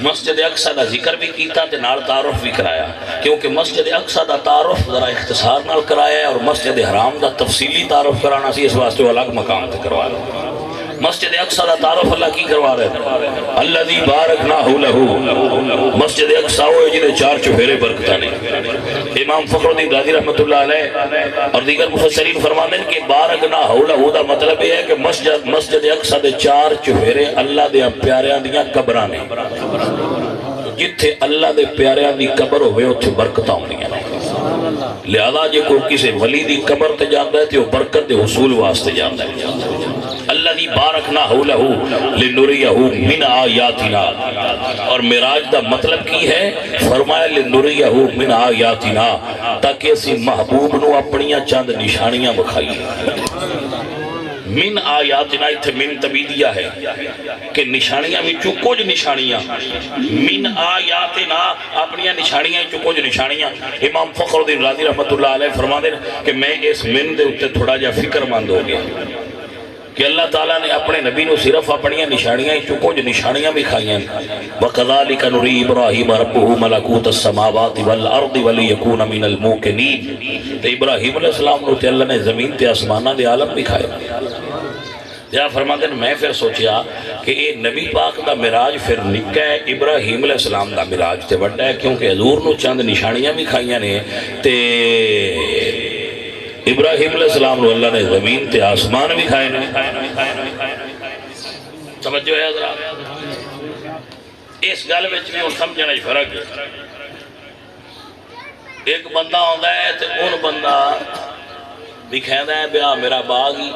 مسجد اقصی دا ذکر بھی کیتا تے نال تعارف بھی کرایا، کیونکہ مسجد اقصی دا تعارف ذرا اختصار نال کرایا ہے اور مسجد حرام دا تفصیلی تعارف کرانا سی، اس واسطے وہ الگ مقام تے کروا لیا. مسجد اقصی دا تعارف اللہ کی کروا رہے تھے؟ الذی بارکنا لہ، مسجد اقصی وہ جنہیں 4 چفیرے برکتہ نے. امام فخر الدین رازی رحمۃ اللہ علیہ اور دیگر مفسرین فرماتے ہیں کہ بارکنا لہ دا مطلب یہ ہے کہ مسجد اقصی دے 4 چفیرے اللہ دے پیاریاں دیاں قبراں نے. جتھے اللہ دے پیاریاں دی قبر ہوئے اتھے برکتاں ہوندیاں نے. لہذا جے کوئی کسی ولی دی قبر تے جاندا ہے تے وہ برکت دے حصول واسطے جاندا ہے. الذی بارکنا لہ لنریہ من آیاتنا، اور معراج دا مطلب کی ہے؟ فرمایا لنریہ من آیاتنا، تاکہ اسی محبوب نو اپنیاں چند نشانیاں بکھائیے. من آیاتنا اتھے من تبیدیہ ہے کہ نشانیاں میں کچھ نشانیاں، من آیاتنا اپنیاں نشانیاں کچھ نشانیاں. امام فخر الدین رازی رحمۃ اللہ علیہ فرما دے کہ میں اس من دے اتے تھوڑا جا فکر مند ہو گیا کہ اللہ تعالیٰ نے اپنے نبی نو صرف اپنیاں نشانیاں کچھ نشانیاں بھی کھائیاں. وَقَذَلِكَ نُرِي إِبْرَاهِيمَ رَبُّهُ مَلَكُوتَ السَّمَاوَاتِ وَالْأَرْضِ وَلِيَكُونَ مِنَ الْمُوقِنِينَ. تو ابراہیم علیہ السلام نو تے اللہ نے زمین تے آسمانہ دے عالم بھی کھائے. یا فرماتے ہیں میں پھر سوچیا کہ یہ نبی پاک دا معراج پھر نکا ہے، ابراہیم علیہ السلام دا معراج تے بڑا ہے، کیونکہ حضور نو چند نشانیاں بھی کھائیاں نے تے ابراہیم علیہ السلام نو اللہ نے زمین تے آسمان بھی کھائے نے. سمجھو ہے حضرات، اس گل وچ بھی سمجھنا فرق ہے. ایک بندہ آندا ہے تے ان بندہ دکھیندا ہے بیا میرا باغ ہی،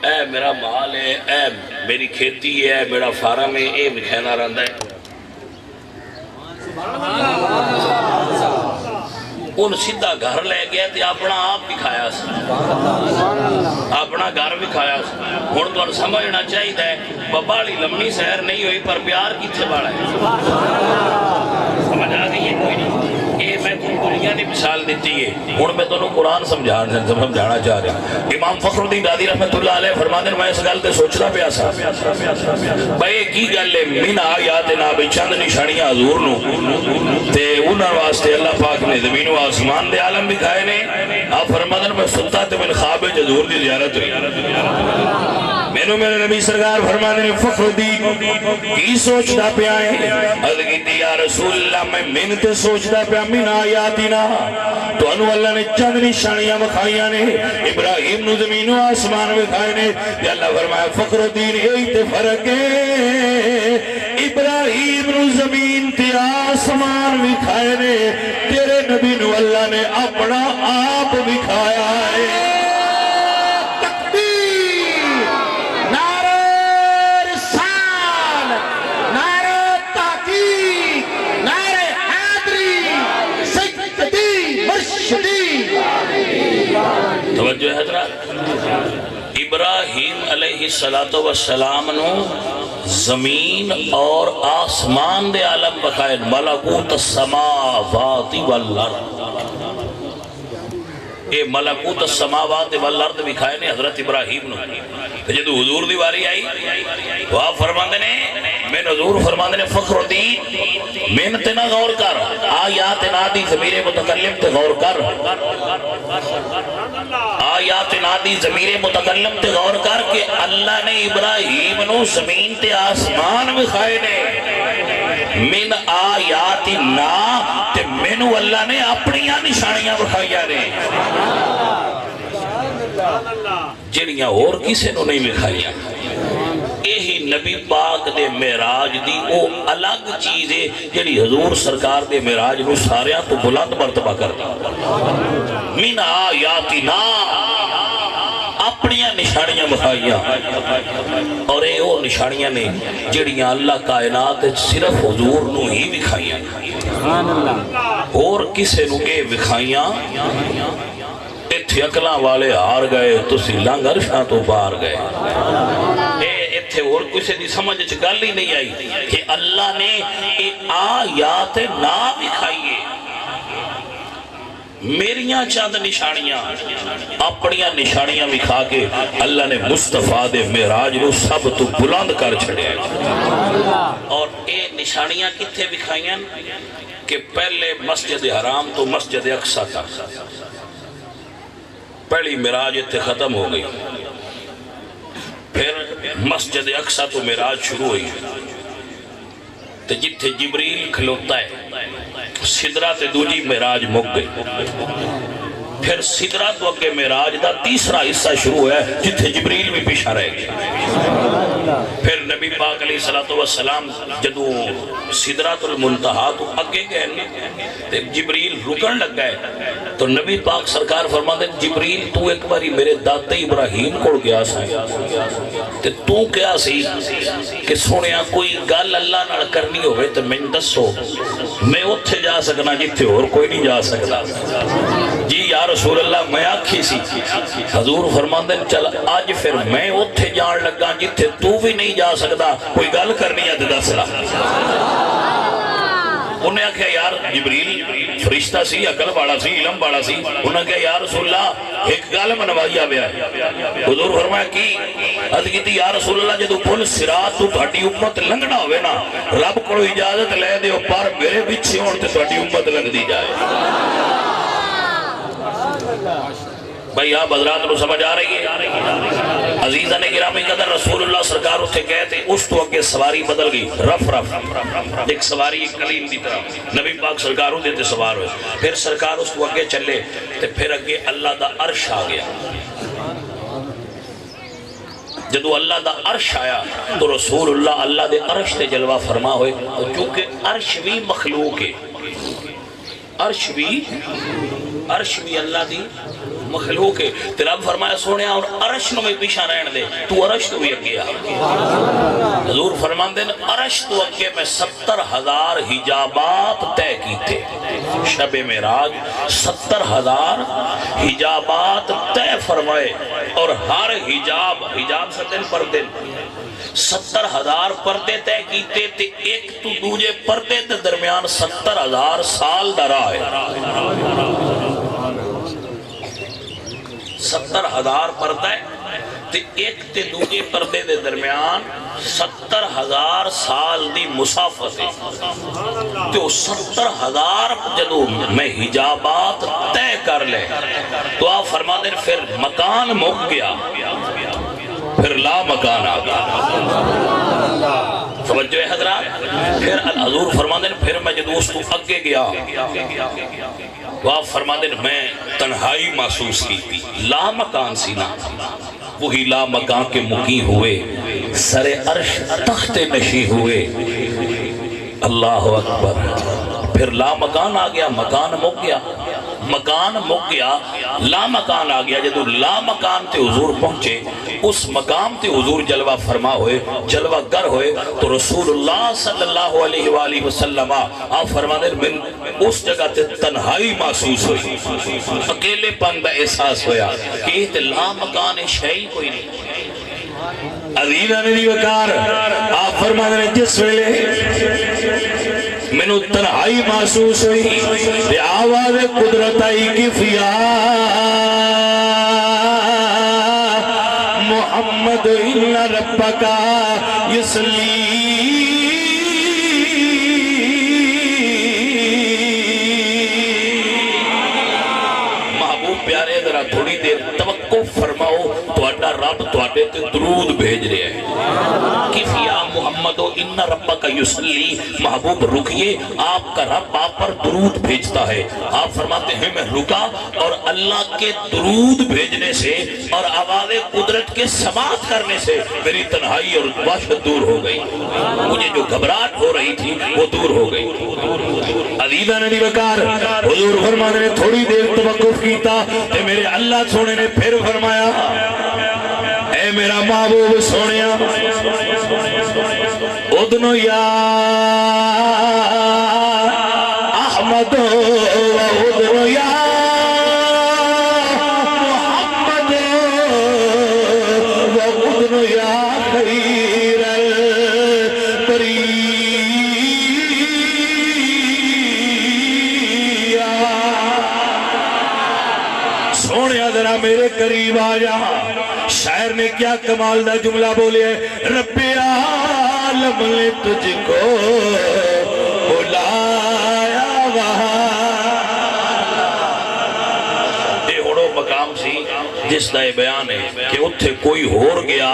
اے میرا مال ہے، اے میری کھیتی ہے، میرا فارم ہے، اے دکھینا رہندا ہے. ان سیدھا گھر لے گیا تے اپنا آپ بھی کھایا سی، اپنا گھر بھی کھایا سی. ہن تو سمجھنا چاہیے ببالی لمبی سیر نہیں ہوئی پر پیار کتنے بڑا ہے. سمجھ آ گئی ہے کوئی نہیں؟ یہ میں دنیا نے مثال دیتی ہے، ہن میں تمہیں قرآن سمجھانا چاہ رہا. امام فخر الدین رازی رحمۃ اللہ علیہ فرماتے ہیں میں اس گل تے سوچدا پیا سا بھائی کی گل ہے من آیاتنا بھی چند نشانیاں حضور نو تے انہاں واسطے اللہ پاک نے زمین و آسمان دے عالم بھی کھائے نے. آپ فرماتے ہیں میں ستا تے من خواب حضور دی زیارت ہوئی. مینوں میرے نبی سرکار فرماتے ہیں فخر الدین کی سوچدا پیا ہے؟ عرض کیتی یا رسول اللہ میں من تے سوچدا پیا من آیاتنا، تو انو اللہ نے چند نشانیاں بکھائیاں نے، ابراہیم نو زمین و آسمان بکھائے نے. کہ اللہ فرمایا فخر الدین یہی تے فرق ہے، ابراہیم نو زمین تے آسمان بکھائے نے، تیرے نبی نو اللہ نے اپنا آپ بکھایا ہے. توجہ ہے حضرات، ابراہیم علیہ السلام نو زمین اور آسمان دے عالم بکھائے، ملکوت السماوات والارض. اے ملکوت السماوات والارض بکھائے نے حضرت ابراہیم نو. جدو حضور دی واری آئی تو آپ فرماندے نے میں حضور فرماندے نے فخر الدین من تے نہ غور کر، آیات نادی ضمیر متکلم تے غور کر، آیات نادی ضمیر متکلم تے غور کر کہ اللہ نے ابراہیم نو زمین تے آسمان بکھائے نے. من آیات نا تے مینو اللہ نے اپنیاں نشانیاں بکھائیاں نے جڑیاں اور کسے نو نہیں بکھائیاں. یہی نبی پاک دے معراج دی او الگ چیز ہے جڑی حضور سرکار دے معراج نو ساریاں تو بلند مرتبہ کر دی. من آیاتنا اپنیاں نشانیاں بکھائیاں، اور اے او نشانیاں نے جڑیاں اللہ کائنات صرف حضور نو ہی بکھائیاں، اور کسے نو اے بکھائیاں. اتھے اکلاں والے ہار گئے، تسی لنگر شاہ تو بار گئے. جتھے اور کسی دی سمجھ چ گل ہی نہیں آئی کہ اللہ نے اے آیات نہ دکھائیے میریاں چند نشانیاں اپنیاں نشانیاں دکھا کے اللہ نے مصطفیٰ دے معراج نو سب تو بلند کر چھڑیا اور اے نشانیاں کتھے دکھائیاں کہ پہلے مسجد حرام تو مسجد اقصی تک پہلی معراج اتنے ختم ہو گئی پھر مسجد اقصی تو معراج شروع ہوئی تو جتھے جبریل کھلوتا ہے سدرہ تے دوجی معراج مک گئی پھر سدرہ تو اگے معراج دا تیسرا حصہ شروع ہے جتھے جبریل بھی پیچھے رہ گیا پھر نبی پاک علیہ السلام جدو سدرۃ المنتہا تو اگے گئے تے جبریل رکن لگ گئے تو نبی پاک سرکار فرماتے ہیں جبریل تو ایک باری میرے داتے ابراہیم کو گیا سا تے تو کیا سی کہ سنیا کوئی گل اللہ نال کرنی ہوئے تو میں دسو میں اتھے جا سکنا جتھے اور کوئی نہیں جا سکتا جی یا رسول اللہ میں آکھی سی حضور فرماتے ہیں چل آج پھر میں اتھے جان لگا جتھے تو بھی نہیں جا سکتا کوئی گل کرنی ہے تو دس لا انہیں کہا یار جبریل فرشتہ سی عقل والا سی علم والا سی انہیں کہا یا رسول اللہ ایک گل منوائی آیا ہے حضور فرمایا کی عرض کی یا رسول اللہ جدو پل صراط تو تہاڈی امت لنگنا ہوئے نا رب کو اجازت لے دیو پر میرے پیچھے ہون تے تہاڈی امت لنگ دی جائے بھائی آپ حضرات کو سمجھ آ رہی ہے عزیزہ نے گرامی قدر رسول اللہ سرکار اسے کہے تھے اس تو اگے سواری بدل گئی رف ایک سواری ایک کلیم دی طرح نبی پاک سرکار ہوتے تھے سوار ہوئے پھر سرکار اس تو اگے چلے پھر اگے اللہ دا عرش آ گیا جدو اللہ دا عرش آیا تو رسول اللہ دے عرش تے جلوہ فرما ہوئے چونکہ عرش بھی مخلوق ہے عرش بھی اللہ دی مخلوق ہے تیرا فرمایا سونے اور عرش نو میں پیچھا رہن دے تو عرش تو بھی اگیا حضور فرمان دے عرش تو اگے میں 70,000 حجابات طے کی تھے شب معراج 70,000 حجابات طے فرمائے اور ہر حجاب سے دن پر دن 70,000 پردے طے کیتے تے ایک تو دوجے پردے تے درمیان 70,000 سال درا ہے 70,000 پردہ ہے تے ایک تے دوجے پردے دے درمیان 70,000 سال دی مسافت ہے تو 70,000 جدو میں حجابات طے کر لے تو آپ فرما دیں پھر مکان مک گیا پھر لا مکان آ گیا توجہ ہے حضرات پھر حضور فرما دیں پھر میں جدو اس کو اگے گیا تو آپ فرما دیں میں تنہائی محسوس کی تھی لا مکان سینا وہی لا مکان کے مقیم ہوئے سر عرش تخت نشی ہوئے اللہ اکبر پھر لا مکان آ گیا مکان مک گیا لا مکان آ گیا جدو لا مکان تے حضور پہنچے اس مقام تے حضور جلوہ فرما ہوئے جلوہ گر ہوئے تو رسول اللہ صلی اللہ علیہ وآلہ وسلم آپ فرما دیں من اس جگہ تے تنہائی محسوس ہوئی اکیلے پن دا احساس ہویا کہ یہ لا مکان شئی کوئی نہیں عزیزہ نے وقار آپ فرما دیں جس ویلے منو تنہائی محسوس ہوئی کہ آواز قدرت آئی کی فیا محمد ان ربکا یسلی محبوب پیارے ذرا تھوڑی دیر توقف فرماؤ تواڈا رب تواڈے تے درود بھیج رہے ہیں کہ فیا محمد ان ربکا یسلی محبوب رکیے آپ کا رب آپ پر درود بھیجتا ہے آپ فرماتے ہیں میں رکا اور اللہ کے درود بھیجنے سے اور آواز قدرت کے سماعت کرنے سے میری تنہائی اور وحشت دور ہو گئی مجھے جو گھبراہٹ ہو رہی تھی وہ دور ہو گئی عزیزہ نے وقار حضور فرماتے نے تھوڑی دیر توقف کیتا تے میرے اللہ سونے نے پھر فرمایا اے میرا محبوب سونیا ادنو یا احمد ادنو یا محمد ادنو یا خیر سونے ذرا میرے قریب آ جا. شاعر نے کیا کمال دا جملہ بولے ہے, رب عالم نے تجھ کو بلایا وہاں. یہ ہوڑو مقام سی جس دا یہ بیان ہے کہ اتھے کوئی ہور گیا.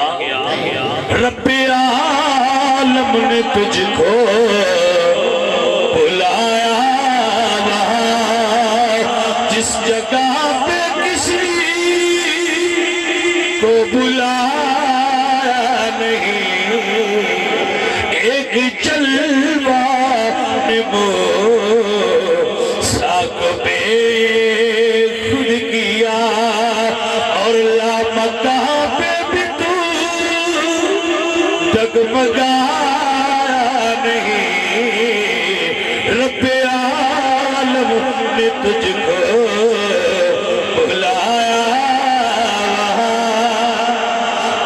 رب عالم نے تجھ کو بلایا وہاں, جس جگہ پہ کسی کو بلایا نہیں. ایک جلوہ نے موسیٰ کو بے خود کیا, اور لامکاں پہ بھی تو ڈگمگایا نہیں. رب عالم نے تجھ کو بلایا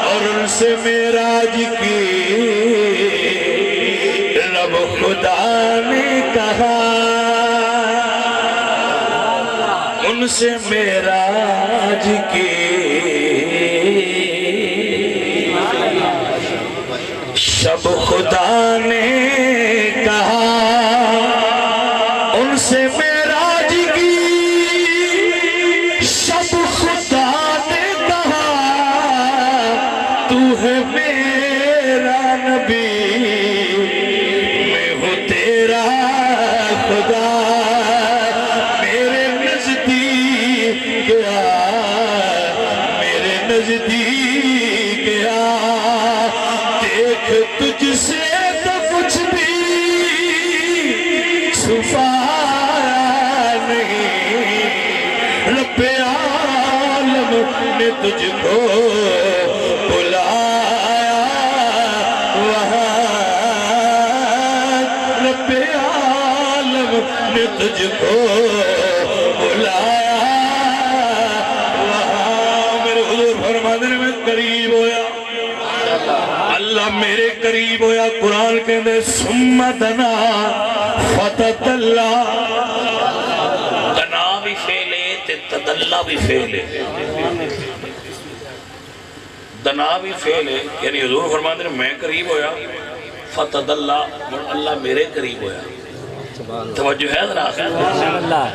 اور ان سے معراج کی رب خدا نے کہا. ان سے معراج کی شب خدا نے کہا. ان سے معراج کی شب خدا نے کہا, تو ہے میرا نبی, میں ہوں تیرا خدا. میرے نزدیک گیا, میرے نزدیک گیا, دیکھ تجھ سے تو کچھ بھی چھپایا نہیں. رب عالم نے تجھ کو بلایا وہاں. رب عالم نے تجھ کو بلایا وہاں. میرے حضور فرماتے ہیں میں قریب ہویا, اللہ میرے قریب ہویا. قرآن کے اندر ثم دنا فتدلا, دنا بھی فعل ہے تے تدلا بھی فعل ہے. دنا بھی فعل ہے یعنی حضور فرماتے ہیں میں قریب ہویا, فتدلا اللہ میرے قریب ہویا. توجہ ہے ذرا.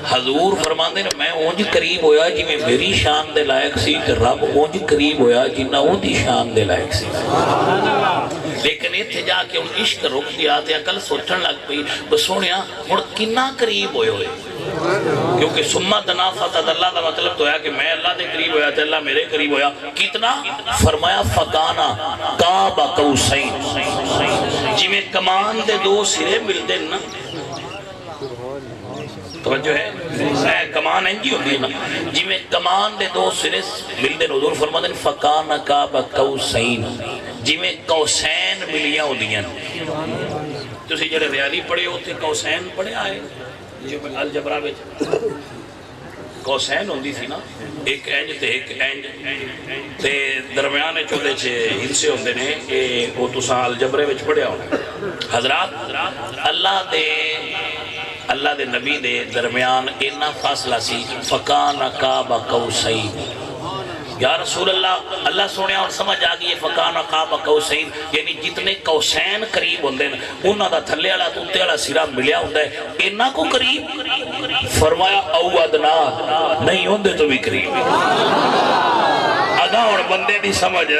حضور فرماتے ہیں میں اونج قریب ہویا جی میں میری شان دے لائق سی, کہ رب اونج قریب ہویا جنہ اون دی شان دے لائق سی. لیکن اتھے جا کے ان عشق رک دیا تے عقل سوچن لگ پئی بس سونیا مڑ کنا قریب ہوئے ہوئے. کیونکہ سمہ دنا فتد اللہ دا مطلب تو ہے کہ میں اللہ دے قریب ہویا تے اللہ میرے قریب ہویا. کتنا فرمایا فکانا قاب قوسین, جی میں کمان دے دو سرے مل دے نا. توجہ ہے کمان انجی ہوتی ہے نا, جی میں کمان دے دو سرے مل دے. حضور فرماتے ہیں فکانا قاب قوسین, جی میں قوسین ملیاں ہو دیاں. تسی جڑے ریاضی پڑھے ہوتے قوسین پڑھے آئے الجبرا وچ قوسین ہوندی سی نا, ایک انج تے ایک انج تے درمیان چودے چھے ہنسے ہوندے نے. وہ تساں الجبرے وچ پڑھیا ہونا. حضرات اللہ دے نبی دے درمیان اینا فاصلہ سی فکان قاب قوسین. یا رسول اللہ, اللہ سونے اور سمجھ آگئی ہے فکان قاب قوسین یعنی جتنے قوسین قریب ہوندے ہیں انہاں دا تھلے والا تے اوتے والا سرا ملیا ہوندا ہے. اینا کو قریب فرمایا او ادنا نہیں ہوندے تو بھی قریب. اگا اور بندے دی سمجھ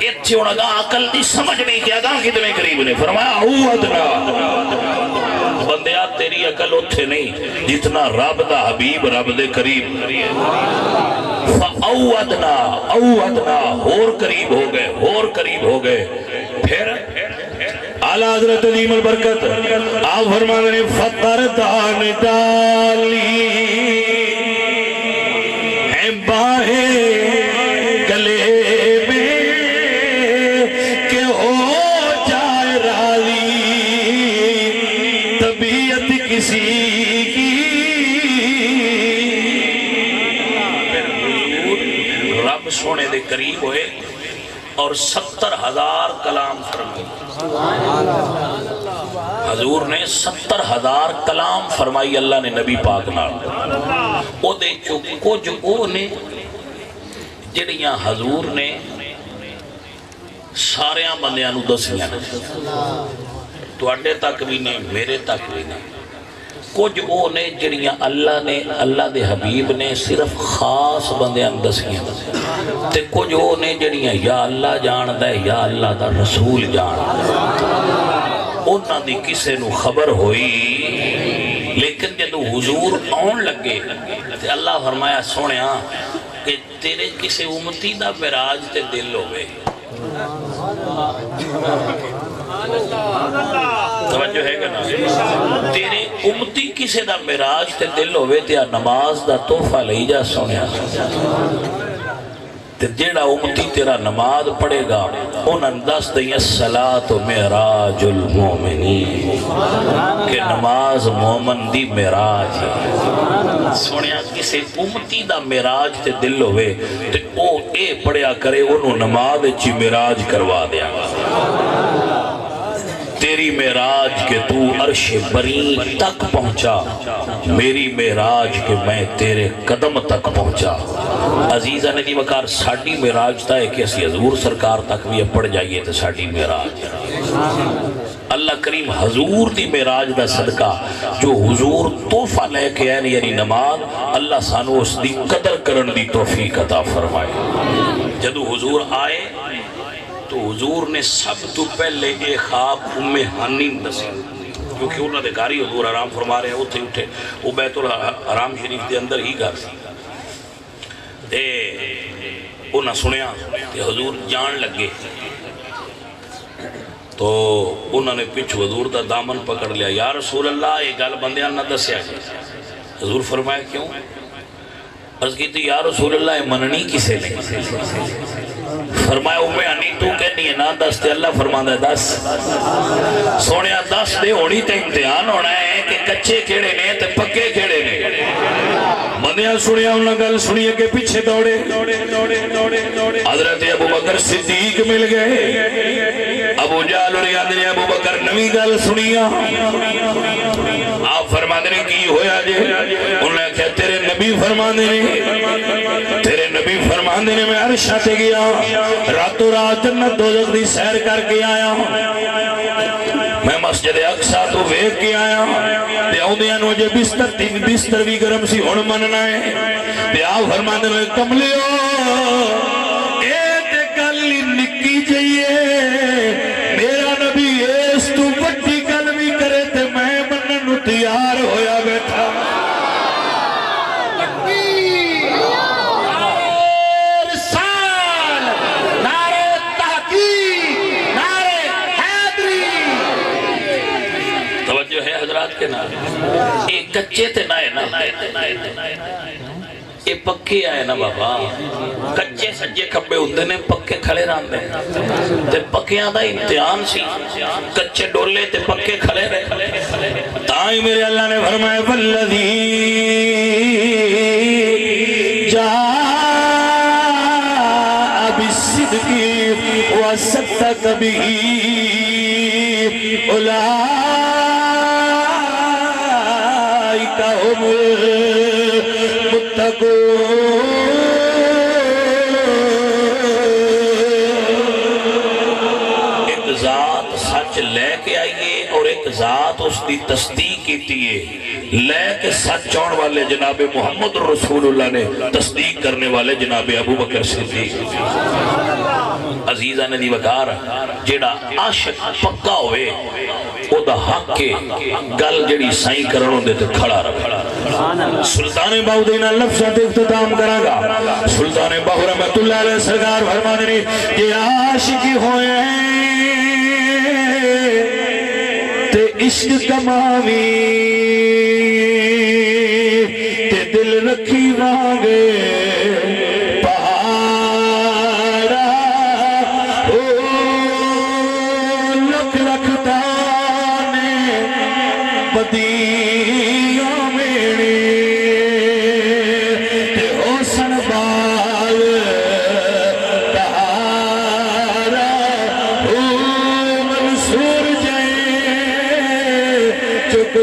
اتھے ہن اگا عقل دی سمجھ نہیں کہ اگا کتنے قریب نے. فرمایا او ادنا, بندیا تیری عقل اتھے نہیں جتنا رب دا حبیب رب دے قریب. فَأَوَّدْنَا اور قریب ہو گئے, اور قریب ہو گئے. پھر اعلیٰ حضرت عظیم البرکت آپ فرمانے نے فَقَرْدَانِ ڈالی ہیں باہیں گلے میں کہ ہو جائے راضی طبیعت کسی کی. رب سونے دے قریب ہوئے اور 70,000 کلام فرمائے. حضور نے 70,000 کلام فرمائی اللہ نے نبی پاک نال. او دے چو کچھ او نے جڑیاں حضور نے ساریاں بندیاں نو دسیاں تواڈے تک بھی نے میرے تک بھی نے کچھ او نے جڑیاں اللہ دے حبیب نے صرف خاص بندیاں دسیاں تے کچھ او نے جڑیاں یا اللہ جاندا ہے یا اللہ دا رسول جاندا انہاں دی کسے نو خبر ہوئی لیکن جدو حضور آن لگے تے اللہ فرمایا سونیا کہ تیرے کسے امتی دا معراج تے دل ہوئے توجہ ہے کہ نا تیرے امتی کسے دا معراج تے دل ہوئے تے نماز دا تحفہ لئی جا سونیا تے جیڑا امتی تیرا نماز پڑھے گا انہاں دس دیں الصلاۃ معراج المومنین کہ نماز مومن دی معراج ہے سونیا کسے امتی دا معراج تے دل ہوئے تے او اے پڑھیا کرے انہوں نماز چی معراج کروا دیا تیری معراج کہ تو عرش بری تک پہنچا میری معراج کہ میں تیرے قدم تک پہنچا عزیزہ نے دی وقار ساڑھی معراج تا ہے کہ اسی حضور سرکار تک بھی پڑھ جائیے تو ساڑھی معراج اللہ کریم حضور دی معراج دا صدقہ جو حضور تحفہ لے کے آئے یعنی نماز اللہ سانو اس دی قدر کرن دی توفیق عطا فرمائے جدو حضور آئے تو حضور نے سب تو پہلے ایک خواب ام حنین دسی کیونکہ انہوں نے گھر ہی حضور آرام فرما رہے ہیں اٹھے اٹھے وہ بیت الحرام شریف دے اندر ہی گھر سی تے انہوں سنیا کہ حضور جان لگے تو انہوں نے پچھو حضور دا دامن پکڑ لیا یا رسول اللہ یہ گل بندیاں نہ دسیا گیا حضور فرمایا کیوں عرض کی تھی یا رسول اللہ یہ مننی کسے نہیں فرمایا اوپے آنی تو کہنی ہے نا دس تے اللہ فرما دے دس سونیا دس دے ہونی تے امتحان ہونا ہے کہ کچھے کھیڑے نے تے پکے کھیڑے نے بندیاں سنیا انہاں گل سنیے کہ پیچھے دوڑے حضرت ابو بکر صدیق مل گئے ابو جہل اور یاد نے ابو بکر نوی گل سنیا آپ فرما دے کی ہویا جے انہوں نے کہا تیرے نبی فرما دے تیرے نبی فرما دے میں عرشہ تے گیا راتوں رات جنت دوزخ دی سیر کر کے آیا میں مسجد اقصی تو ویکھ کے آیا تے اوندیاں نو جے بستر بھی گرم سی ہن مننا ہے تے آپ فرما دے میں کملیو اے تے گل نکی جائیے میرا نبی اس تو بڑی گل بھی کرے تے میں منن نو تیار ہویا بیٹھا کے نام ایک کچے تے نائے نا اے پکے آئے نا بابا کچے سجے کھبے ہوندے نے پکے کھڑے راندے تے پکیاں دا امتحان سی کچے ڈولے تے پکے کھڑے رہے تائی میرے اللہ نے فرمایا والذی جاء بالصدق وصدق به هم المتقون ایک ذات سچ لے کے آئیے اور ایک ذات اس کی تصدیق کیتی ہے لے کے سچ چون والے جناب محمد رسول اللہ نے تصدیق کرنے والے جناب ابو بکر صدیق عزیزہ نے دی وقار جیڑا عاشق پکا ہوئے او دا حق کے گل جڑی سائیں کرنوں دے تے کھڑا رہا سلطان باہو دینا لفظات اختتام کرا گا سلطان باہو رحمت اللہ علیہ سرکار فرما دینی کہ عاشقی ہوئے تے عشق کماوی تے دل رکھی وانگے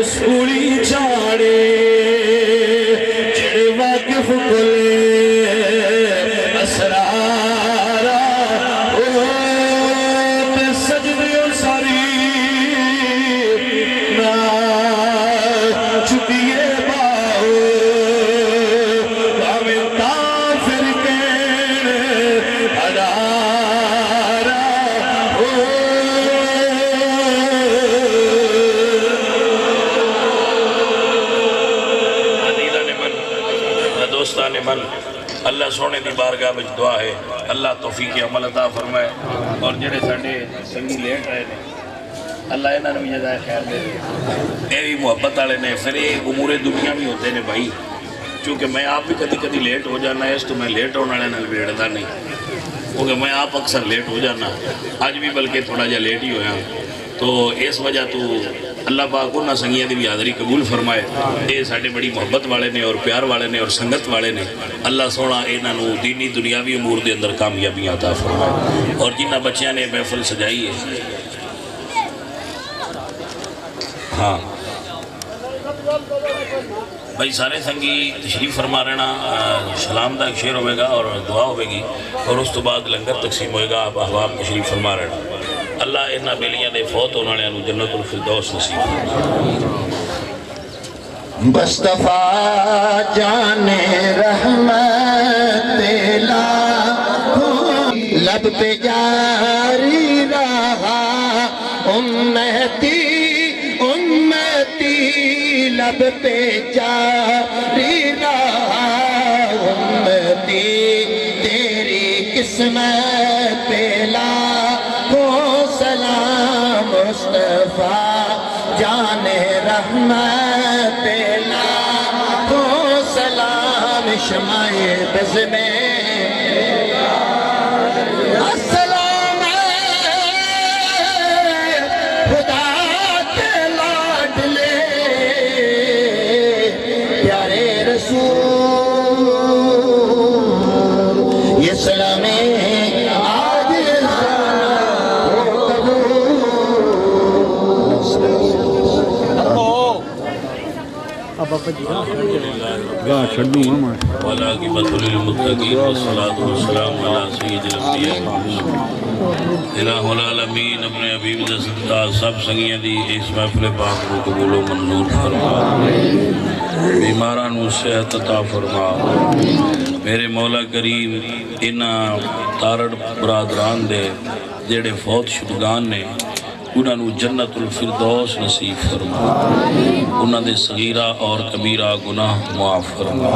سوڑی چاڑے جڑے دوستان من اللہ سونے دی بارگاہ میں دعا ہے اللہ توفیق عمل عطا فرمائے اور جڑے ساڈے سنگی لیٹ رہے نے اللہ انہاں نوں جزائے خیر دے اے بھی محبت والے نے پھر یہ امور دنیا بھی ہوتے نے بھائی چونکہ میں آپ بھی کدی کدی لیٹ ہو جانا ہے اس تو میں لیٹ ہونے والے نال بیڑدا نہیں کیونکہ میں آپ اکثر لیٹ ہو جانا اج بھی بلکہ تھوڑا جا لیٹ ہی ہویا تو اس وجہ تو اللہ پاک انہاں سنگیاں دی بھی حاضری قبول فرمائے یہ ساڈے بڑی محبت والے نے اور پیار والے نے اور سنگت والے نے اللہ سونا انہاں نوں دینی دنیاوی امور دے اندر کامیابیاں عطا فرمائے اور جنہاں بچیاں نے محفل سجائی ہے ہاں بھائی سارے سنگی تشریف فرما رہنا سلام دا ایک شعر ہوئے گا اور دعا ہوئے گی اور اس تو بعد لنگر تقسیم ہوئے گا آپ احباب تشریف فرما رہنا اللہ انہاں بیلیاں دے فوت ہونے والوں جنت الفردوس نصیب مصطفیٰ جان رحمت لب پہ جاری رہا امتی لب پہ جاری رہا امتی تیری قسمت پہ لاکھوں سلام مصطفیٰ جان رحمت پہ لاکھوں سلام شمع بز میں السلام خدا کے لاڈلے پیارے رسول یہ سلام آج والعاقبۃ للمتقین والصلاۃ والسلام علی سید الانبیاء الہ العالمین اپنے حبیب دے صدقہ سب سنگیاں دی اس محفل پاک کو قبول و منظور فرما بیماراں نوں صحت عطا فرما میرے مولا کریم انہاں تارڑ برادران دے جڑے فوت شدگان نے انہاں نوں جنت الفردوس نصیب فرما انہاں دے صغیرہ اور کبیرہ گناہ معاف فرما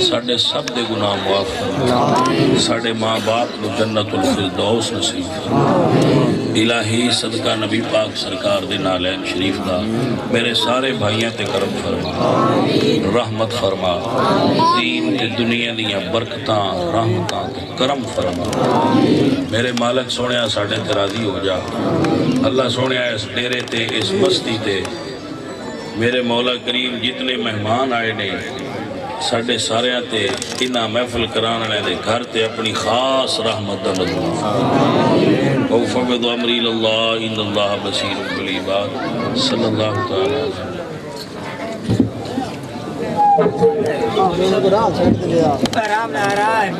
ساڈے سب دے گناہ معاف فرما ساڈے ماں باپ نوں جنت الفردوس نصیب فرما الہی صدقہ نبی پاک سرکار دے نالین شریف دا میرے سارے بھائیاں تے کرم فرما رحمت فرما دین تے دنیا دیاں برکتاں رحمتاں تے کرم فرما میرے مالک سونیا ساڈے تے راضی ہو جا اللہ سونیا اس ڈیرے تے اس بستی تے میرے مولا کریم جتنے مہمان آئے نے ساڈے ساریاں تے انہاں محفل کرانے دے گھر تے اپنی خاص رحمت دا نظر وفوض امری اللہ ان اللہ بصیر بالعباد صلی اللہ تعالی آرام نہ آ رہا ہے